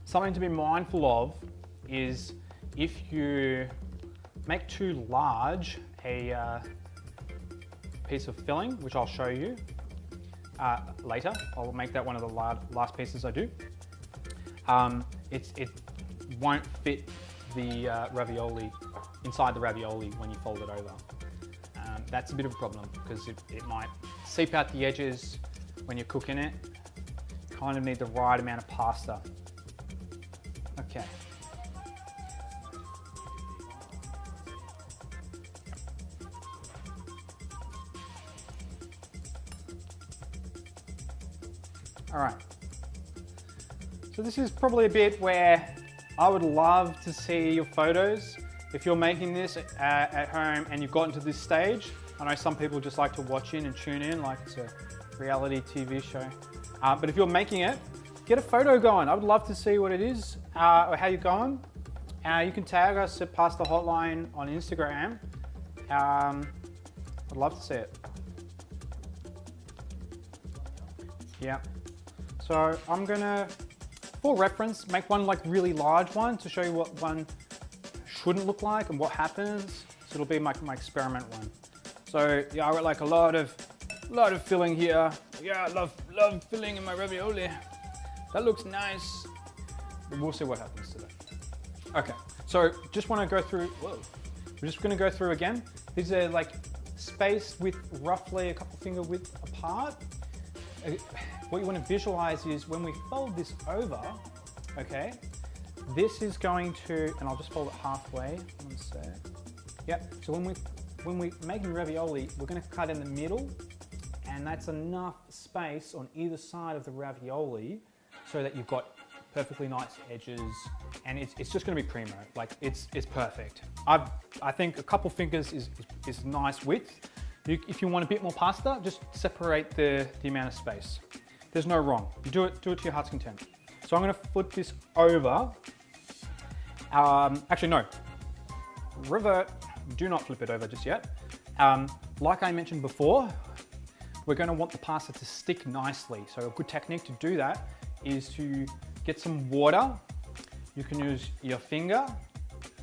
Something to be mindful of is if you make too large a piece of filling, which I'll show you later. I'll make that one of the last pieces I do. It won't fit the ravioli inside the ravioli when you fold it over. That's a bit of a problem because it might seep out the edges when you're cooking it. You kind of need the right amount of pasta. Okay. All right. So this is probably a bit where I would love to see your photos. If you're making this at home and you've gotten to this stage, I know some people just like to watch in and tune in like it's a reality TV show. But if you're making it, get a photo going. I would love to see what it is or how you're going. You can tag us at Pasta Hotline on Instagram. I'd love to see it. Yeah. So I'm gonna, for reference, make one like really large one to show you what one shouldn't look like and what happens. So it'll be my experiment one. So yeah, I got like a lot of filling here. Yeah, I love filling in my ravioli. That looks nice. But we'll see what happens today. Okay, so just want to go through. Whoa, we're just going to go through again. These are like spaced with roughly a couple finger width apart. What you want to visualize is when we fold this over, okay, this is going to, and I'll just fold it halfway, one sec. Yep, so when we're making ravioli, we're going to cut in the middle, and that's enough space on either side of the ravioli so that you've got perfectly nice edges, and it's just going to be primo, like it's perfect. I think a couple fingers is nice width. If you want a bit more pasta, just separate the amount of space. There's no wrong. You do it to your heart's content. So I'm going to flip this over. Actually, no. Revert. Do not flip it over just yet. Like I mentioned before, we're going to want the pasta to stick nicely. So a good technique to do that is to get some water. You can use your finger.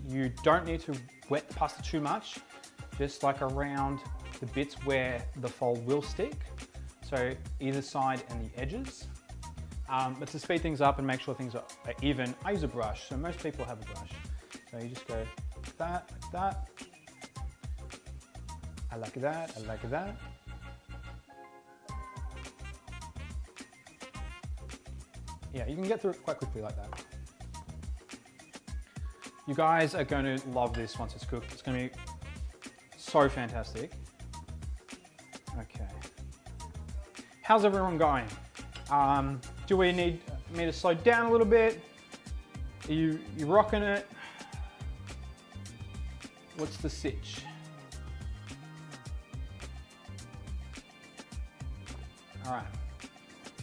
You don't need to wet the pasta too much, just like around the bits where the fold will stick. So either side and the edges. But to speed things up and make sure things are even, I use a brush. So most people have a brush. So you just go like that, like that. I like that, I like that. Yeah, you can get through it quite quickly like that. You guys are going to love this once it's cooked. It's going to be so fantastic. Okay. How's everyone going? Do we need me to slow down a little bit? Are you rocking it? What's the sitch? All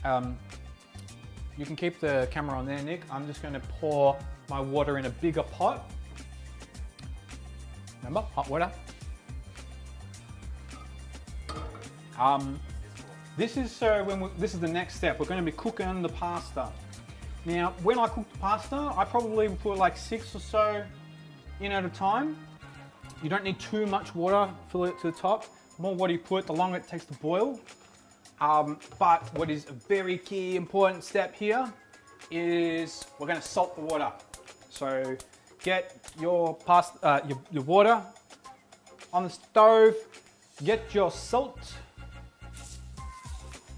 right. You can keep the camera on there, Nick. I'm just going to pour my water in a bigger pot. Remember, hot water. This is this is the next step. We're going to be cooking the pasta. Now, when I cook the pasta, I probably put like 6 or so in at a time. You don't need too much water, fill it to the top. The more water you put, the longer it takes to boil. But what is a very key important step here is we're going to salt the water. So get your pasta, your water on the stove, get your salt,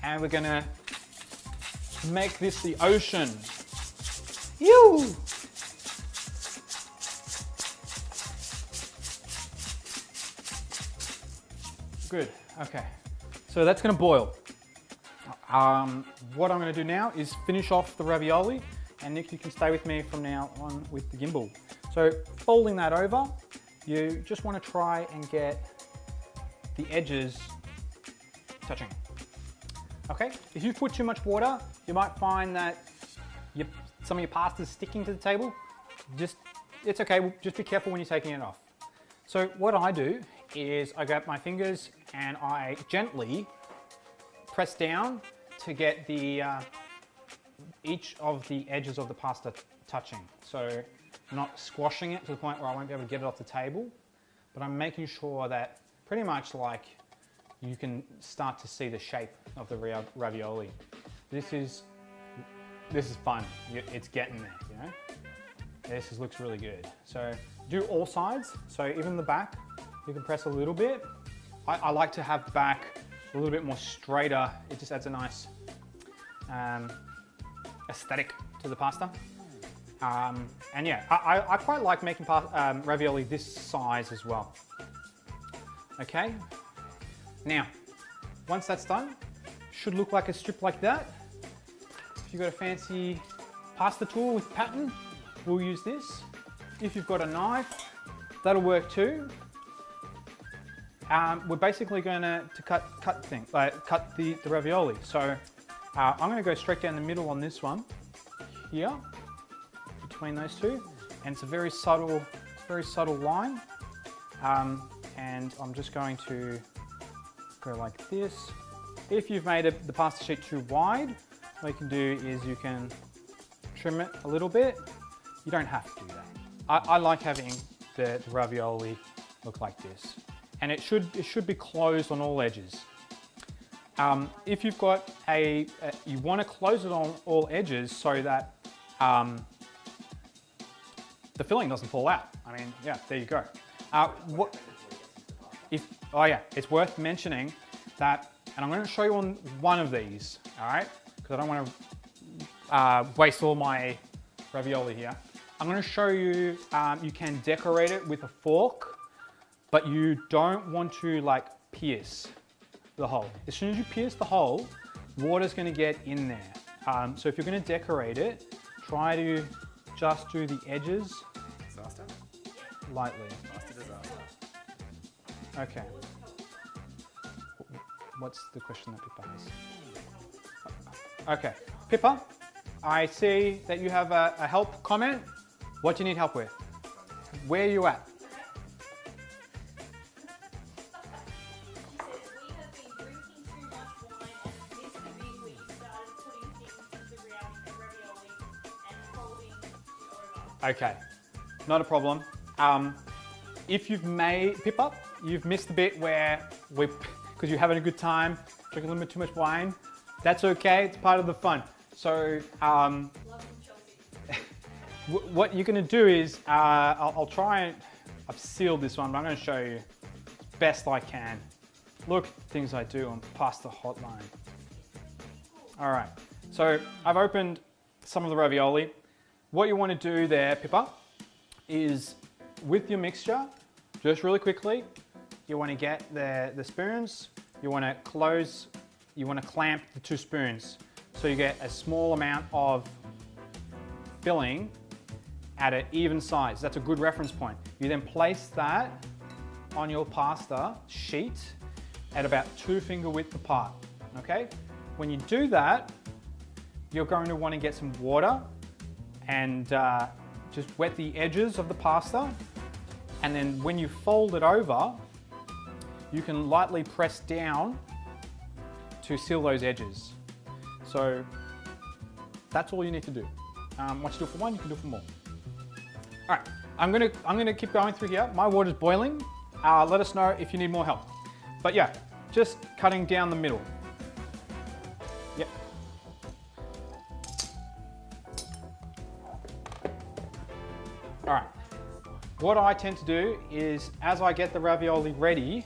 and we're going to make this the ocean. Yoo! Good, okay. So that's going to boil. What I'm going to do now is finish off the ravioli, and Nick, you can stay with me from now on with the gimbal. So folding that over, you just want to try and get the edges touching. Okay, if you put too much water, you might find that some of your pasta is sticking to the table. It's okay, just be careful when you're taking it off. So what I do is I grab my fingers and I gently press down to get each of the edges of the pasta touching. So not squashing it to the point where I won't be able to get it off the table, but I'm making sure that pretty much like you can start to see the shape of the ravioli. This is fun. It's getting there, you know? This looks really good. So do all sides. So even the back, you can press a little bit. I like to have the back a little bit more straighter. It just adds a nice aesthetic to the pasta. And yeah, I quite like making ravioli this size as well. Okay, now, once that's done, should look like a strip like that. If you've got a fancy pasta tool with pattern, we'll use this. If you've got a knife, that'll work too. We're basically going to cut the ravioli. So I'm going to go straight down the middle on this one here, between those two, and it's a very subtle line. And I'm just going to go like this. If you've made the pasta sheet too wide, what you can do is you can trim it a little bit. You don't have to do that. I like having the ravioli look like this. And it should be closed on all edges. If you've got you want to close it on all edges so that the filling doesn't fall out. I mean, yeah, there you go. Oh yeah, it's worth mentioning that, and I'm going to show you on one of these, all right? Because I don't want to waste all my ravioli here. I'm going to show you, you can decorate it with a fork, but you don't want to like pierce the hole. As soon as you pierce the hole, water's going to get in there. So if you're going to decorate it, try to just do the edges lightly. Okay. What's the question that Pippa has? Okay, Pippa, I see that you have a help comment. What do you need help with? Where are you at? Okay, not a problem. If you've made, Pippa, you've missed the bit where because you're having a good time, drinking a little bit too much wine, that's okay, it's part of the fun. So what you're going to do is, I'll try and, I've sealed this one, but I'm going to show you as best I can. Look at the things I do on Pasta Hotline. All right, so I've opened some of the ravioli. What you want to do there, Pippa, is with your mixture, just really quickly, you want to get the spoons, you want to clamp the 2 spoons. So you get a small amount of filling at an even size. That's a good reference point. You then place that on your pasta sheet at about 2 finger width apart, okay? When you do that, you're going to want to get some water and just wet the edges of the pasta. And then when you fold it over, you can lightly press down to seal those edges. So that's all you need to do. Once you do it for one, you can do it for more. All right, I'm gonna keep going through here. My water's boiling. Let us know if you need more help. But yeah, just cutting down the middle. Yep. All right. What I tend to do is, as I get the ravioli ready,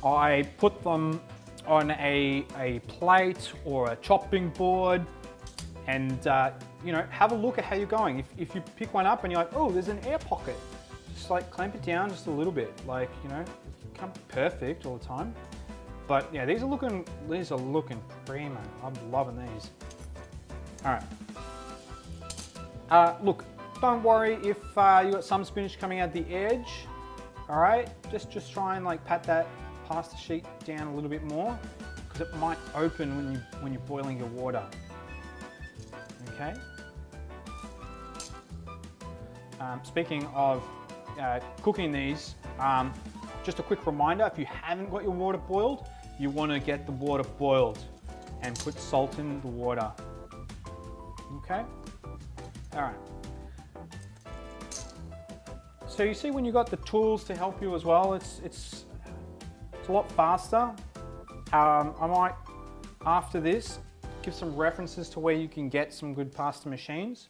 I put them on a plate or a chopping board, and you know, have a look at how you're going. If you pick one up and you're like, oh, there's an air pocket, just like clamp it down just a little bit. Like, you know, it can't be perfect all the time, but yeah, these are looking primo. I'm loving these. All right. Look, don't worry if you got some spinach coming out the edge. All right, just try and like pat that pasta sheet down a little bit more, because it might open when you're boiling your water. Okay. Speaking of cooking these, just a quick reminder: if you haven't got your water boiled, you want to get the water boiled and put salt in the water. Okay. All right. So you see, when you got the tools to help you as well, it's a lot faster. I might, after this, give some references to where you can get some good pasta machines.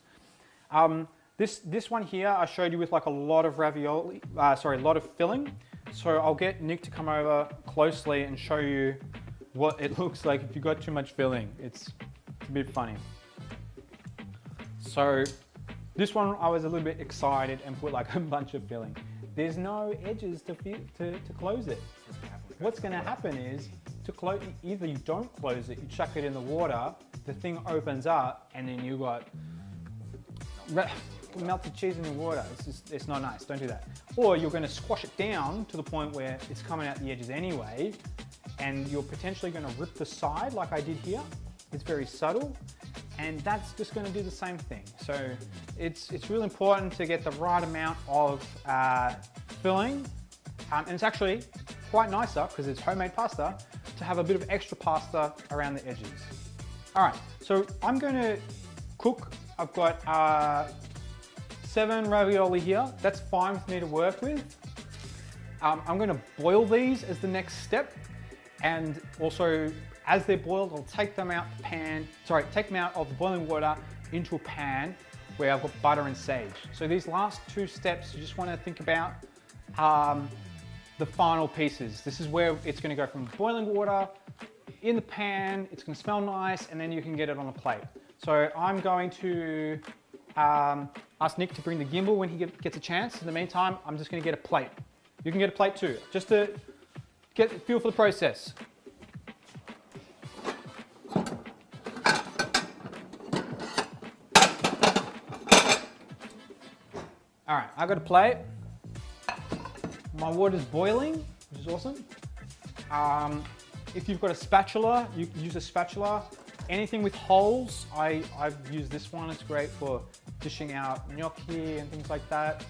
This one here I showed you with like a lot of ravioli, a lot of filling. So I'll get Nick to come over closely and show you what it looks like if you got too much filling. It's a bit funny. So this one I was a little bit excited and put like a bunch of filling. There's no edges to close it. What's going to happen is, either you don't close it, you chuck it in the water, the thing opens up, and then you got melted cheese in your water. It's not nice. Don't do that. Or you're going to squash it down to the point where it's coming out the edges anyway, and you're potentially going to rip the side like I did here. It's very subtle, and that's just going to do the same thing. So it's really important to get the right amount of filling, and it's actually quite nicer, because it's homemade pasta, to have a bit of extra pasta around the edges. All right, so I'm going to cook. I've got 7 ravioli here. That's fine with me to work with. I'm going to boil these as the next step, and also as they're boiled, I'll take them out take them out of the boiling water into a pan where I've got butter and sage. So these last 2 steps, you just want to think about the final pieces. This is where it's going to go from boiling water in the pan. It's going to smell nice, and then you can get it on a plate. So I'm going to ask Nick to bring the gimbal when he gets a chance. In the meantime, I'm just going to get a plate. You can get a plate too, just to get a feel for the process. All right, I've got a plate. My water's boiling, which is awesome. If you've got a spatula, you can use a spatula. Anything with holes, I've used this one. It's great for dishing out gnocchi and things like that.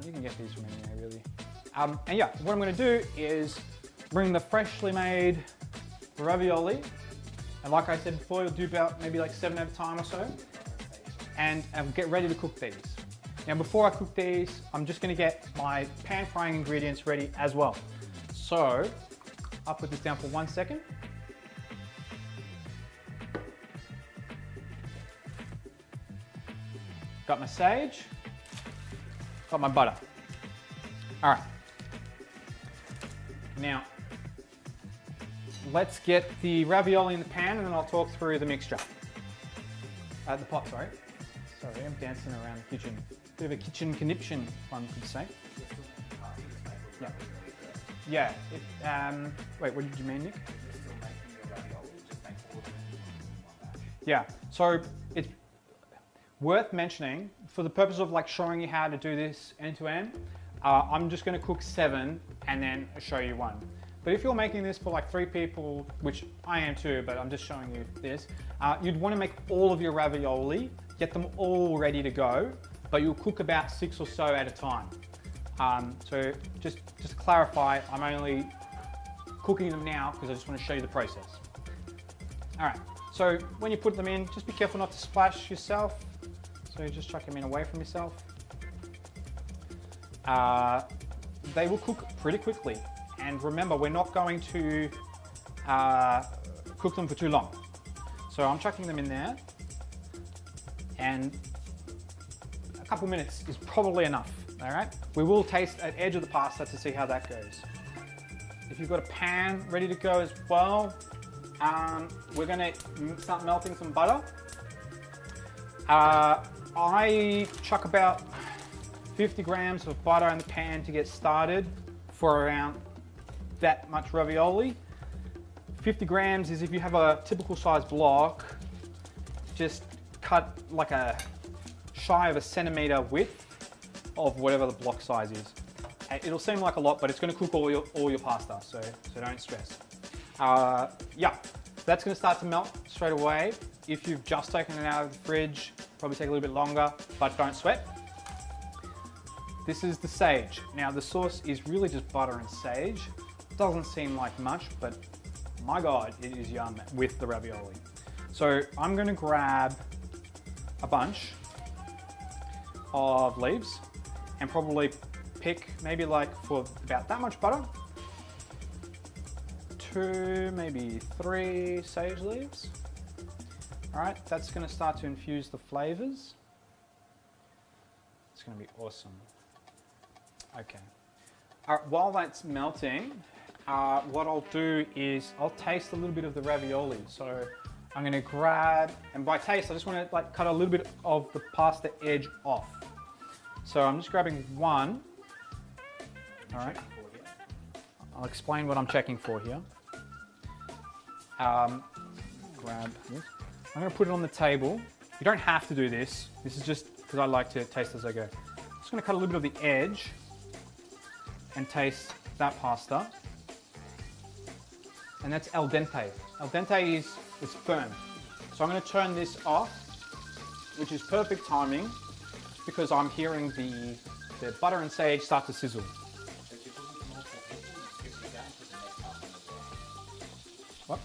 You can get these from anywhere, really. And yeah, what I'm going to do is bring the freshly made ravioli. And like I said before, you'll do about maybe like 7 at a time or so. And get ready to cook these. Now, before I cook these, I'm just going to get my pan frying ingredients ready as well. So I'll put this down for 1 second. Got my sage, got my butter. All right. Now, let's get the ravioli in the pan and then I'll talk through the mixture. The pot, sorry. Sorry, I'm dancing around the kitchen. Bit of a kitchen conniption, one could say. Yeah. Yeah. Wait, what did you mean, Nick? Yeah. So it's worth mentioning for the purpose of like showing you how to do this end to end. I'm just going to cook 7 and then show you 1. But if you're making this for like 3 people, which I am too, but I'm just showing you this, you'd want to make all of your ravioli, get them all ready to go, but you'll cook about 6 or so at a time. So just to clarify, I'm only cooking them now because I just want to show you the process. All right, so when you put them in, just be careful not to splash yourself. So you just chuck them in away from yourself. They will cook pretty quickly. And remember, we're not going to cook them for too long. So I'm chucking them in there. And a couple minutes is probably enough, all right? We will taste an edge of the pasta to see how that goes. If you've got a pan ready to go as well, we're gonna start melting some butter. I chuck about 50 grams of butter in the pan to get started for around that much ravioli. 50 grams is if you have a typical size block, just cut like a shy of a centimeter width of whatever the block size is. It'll seem like a lot, but it's going to cook all your pasta, so don't stress. Yeah, that's going to start to melt straight away. If you've just taken it out of the fridge, probably take a little bit longer, but don't sweat. This is the sage. Now the sauce is really just butter and sage. Doesn't seem like much, but my God, it is yum with the ravioli. So I'm going to grab a bunch of leaves and probably pick maybe like for about that much butter, 2, maybe 3 sage leaves. All right, that's going to start to infuse the flavors. It's going to be awesome. Okay. All right, while that's melting, what I'll do is I'll taste a little bit of the ravioli. So I'm going to grab, and by taste, I just want to like cut a little bit of the pasta edge off. So I'm just grabbing one. All right. I'll explain what I'm checking for here. Grab this. I'm going to put it on the table. You don't have to do this. This is just because I like to taste as I go. I'm just going to cut a little bit of the edge and taste that pasta. And that's al dente. Al dente is firm. So I'm going to turn this off, which is perfect timing because I'm hearing the butter and sage start to sizzle. What?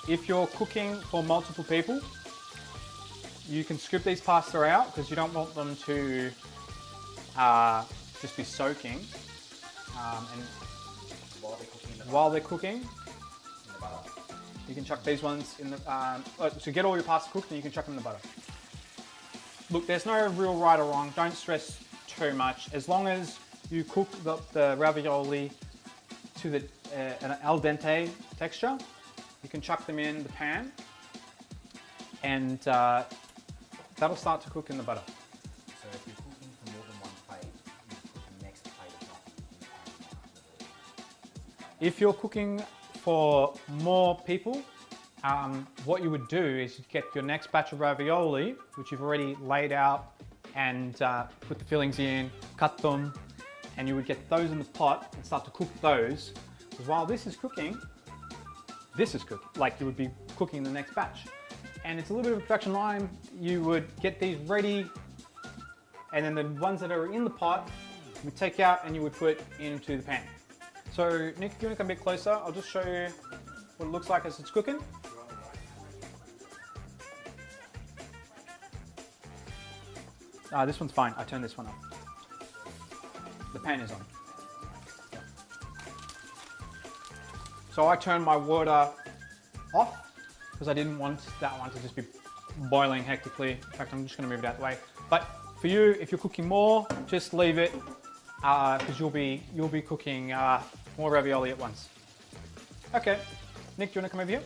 If you're cooking for multiple people, you can scoop these pasta out because you don't want them to just be soaking. And while they're cooking, you can chuck these ones in the, so get all your pasta cooked and you can chuck them in the butter. Look, there's no real right or wrong, don't stress too much. As long as you cook the ravioli to an al dente texture, you can chuck them in the pan and that'll start to cook in the butter. So if you're cooking for more than one plate, you put the next plate above in the pan. If you're cooking for more people, what you would do is you'd get your next batch of ravioli, which you've already laid out and put the fillings in, cut them, and you would get those in the pot and start to cook those. Because while this is cooking, like you would be cooking the next batch. And it's a little bit of a production line. You would get these ready, and then the ones that are in the pot, you would take out and you would put into the pan. So Nick, if you want to come a bit closer, I'll just show you what it looks like as it's cooking. This one's fine. I turned this one up. The pan is on. Yeah. So I turned my water off because I didn't want that one to just be boiling hectically. In fact, I'm just gonna move it out of the way. But for you, if you're cooking more, just leave it because you'll be cooking more ravioli at once. Okay, Nick, do you wanna come over here?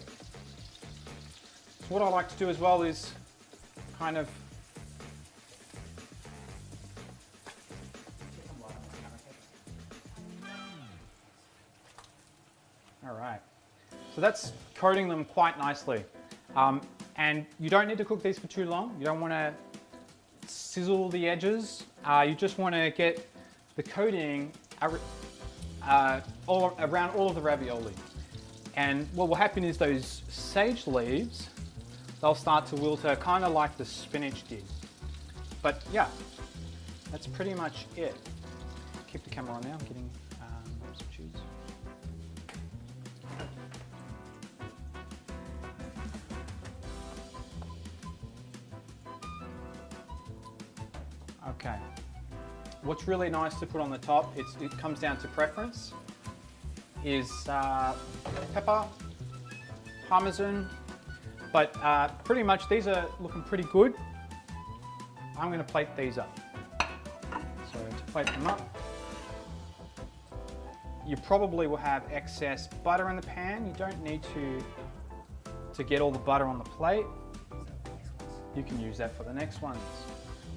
So what I like to do as well is kind of all right. So that's coating them quite nicely. And you don't need to cook these for too long. You don't want to sizzle the edges. You just want to get the coating all around all of the ravioli. And what will happen is those sage leaves, they'll start to wilter kind of like the spinach did. But yeah, that's pretty much it. Keep the camera on now, I'm getting some cheese. Okay. What's really nice to put on the top, it comes down to preference, is pepper, parmesan, but pretty much these are looking pretty good. I'm going to plate these up. So to plate them up, you probably will have excess butter in the pan. You don't need to get all the butter on the plate. You can use that for the next ones.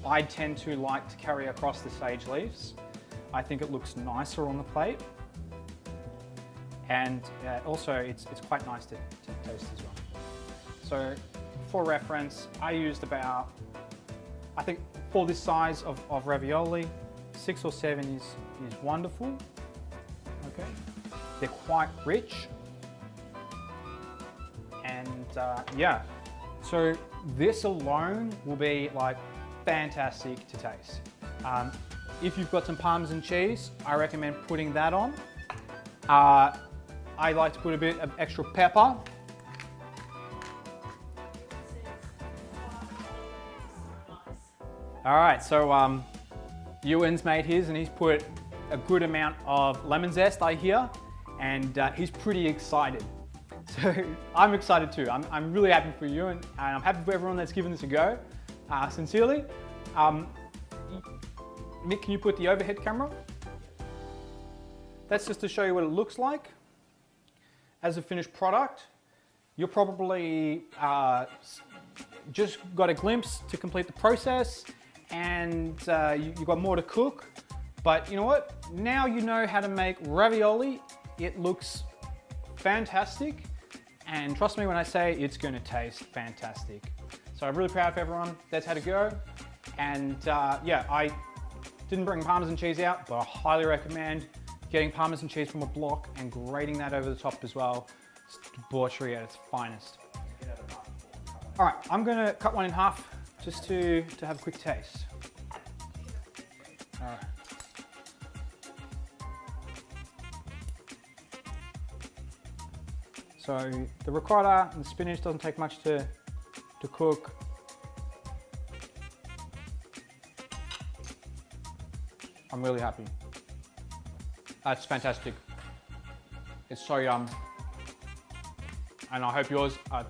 I tend to like to carry across the sage leaves. I think it looks nicer on the plate. And also it's quite nice to taste as well. So for reference, I used about, I think for this size of ravioli, 6 or 7 is wonderful. Okay, they're quite rich. And yeah, so this alone will be like fantastic to taste. If you've got some Parmesan cheese, I recommend putting that on. I like to put a bit of extra pepper. All right, so Ewan's made his and he's put a good amount of lemon zest, I hear, and he's pretty excited. So I'm excited too. I'm really happy for you, and I'm happy for everyone that's given this a go. Sincerely. Mick, can you put the overhead camera? That's just to show you what it looks like as a finished product. You're probably just got a glimpse to complete the process, and you've got more to cook. But you know what? Now you know how to make ravioli. It looks fantastic, and trust me when I say it's going to taste fantastic. So I'm really proud of everyone that's had a go. And yeah, I didn't bring Parmesan cheese out, but I highly recommend getting Parmesan cheese from a block and grating that over the top as well. It's debauchery at its finest. All right, I'm gonna cut one in half just to have a quick taste. All right. So the ricotta and the spinach doesn't take much to cook. I'm really happy. That's fantastic. It's so yum. And I hope yours are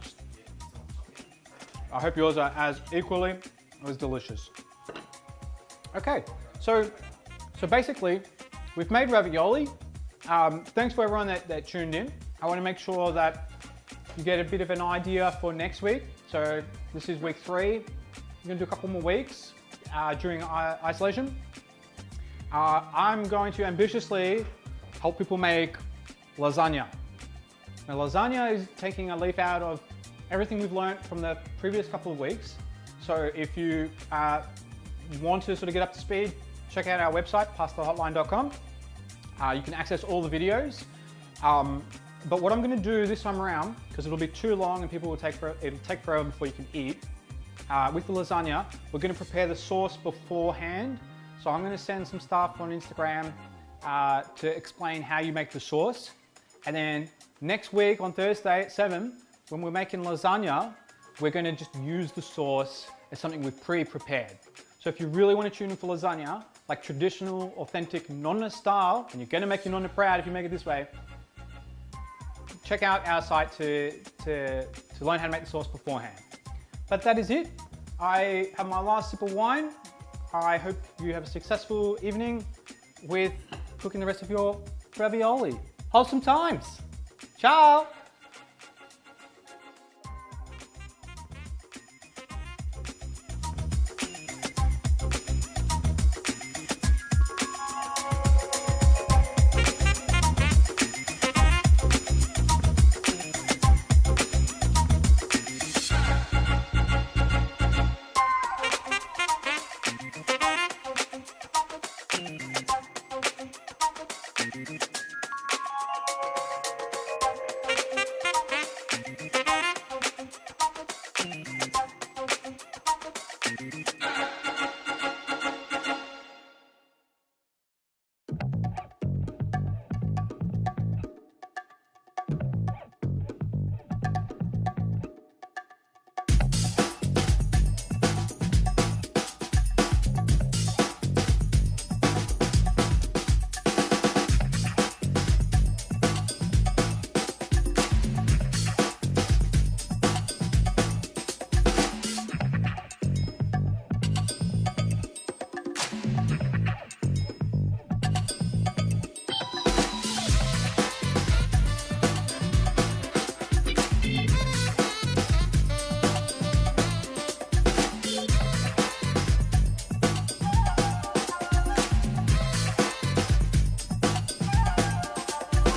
as equally as delicious. Okay, so basically we've made ravioli. Thanks for everyone that tuned in. I want to make sure that you get a bit of an idea for next week. So this is week 3. We're going to do a couple more weeks during isolation. I'm going to ambitiously help people make lasagna. Now lasagna is taking a leaf out of everything we've learned from the previous couple of weeks. So if you want to sort of get up to speed, check out our website, pastahotline.com. You can access all the videos. But what I'm going to do this time around, because it'll be too long and it'll take forever before you can eat, with the lasagna, we're going to prepare the sauce beforehand. So I'm going to send some stuff on Instagram to explain how you make the sauce. And then next week on Thursday at 7, when we're making lasagna, we're going to just use the sauce as something we've pre-prepared. So if you really want to tune in for lasagna, like traditional, authentic nonna style, and you're going to make your nonna proud if you make it this way, check out our site to learn how to make the sauce beforehand. But that is it. I have my last sip of wine. I hope you have a successful evening with cooking the rest of your ravioli. Wholesome times. Ciao.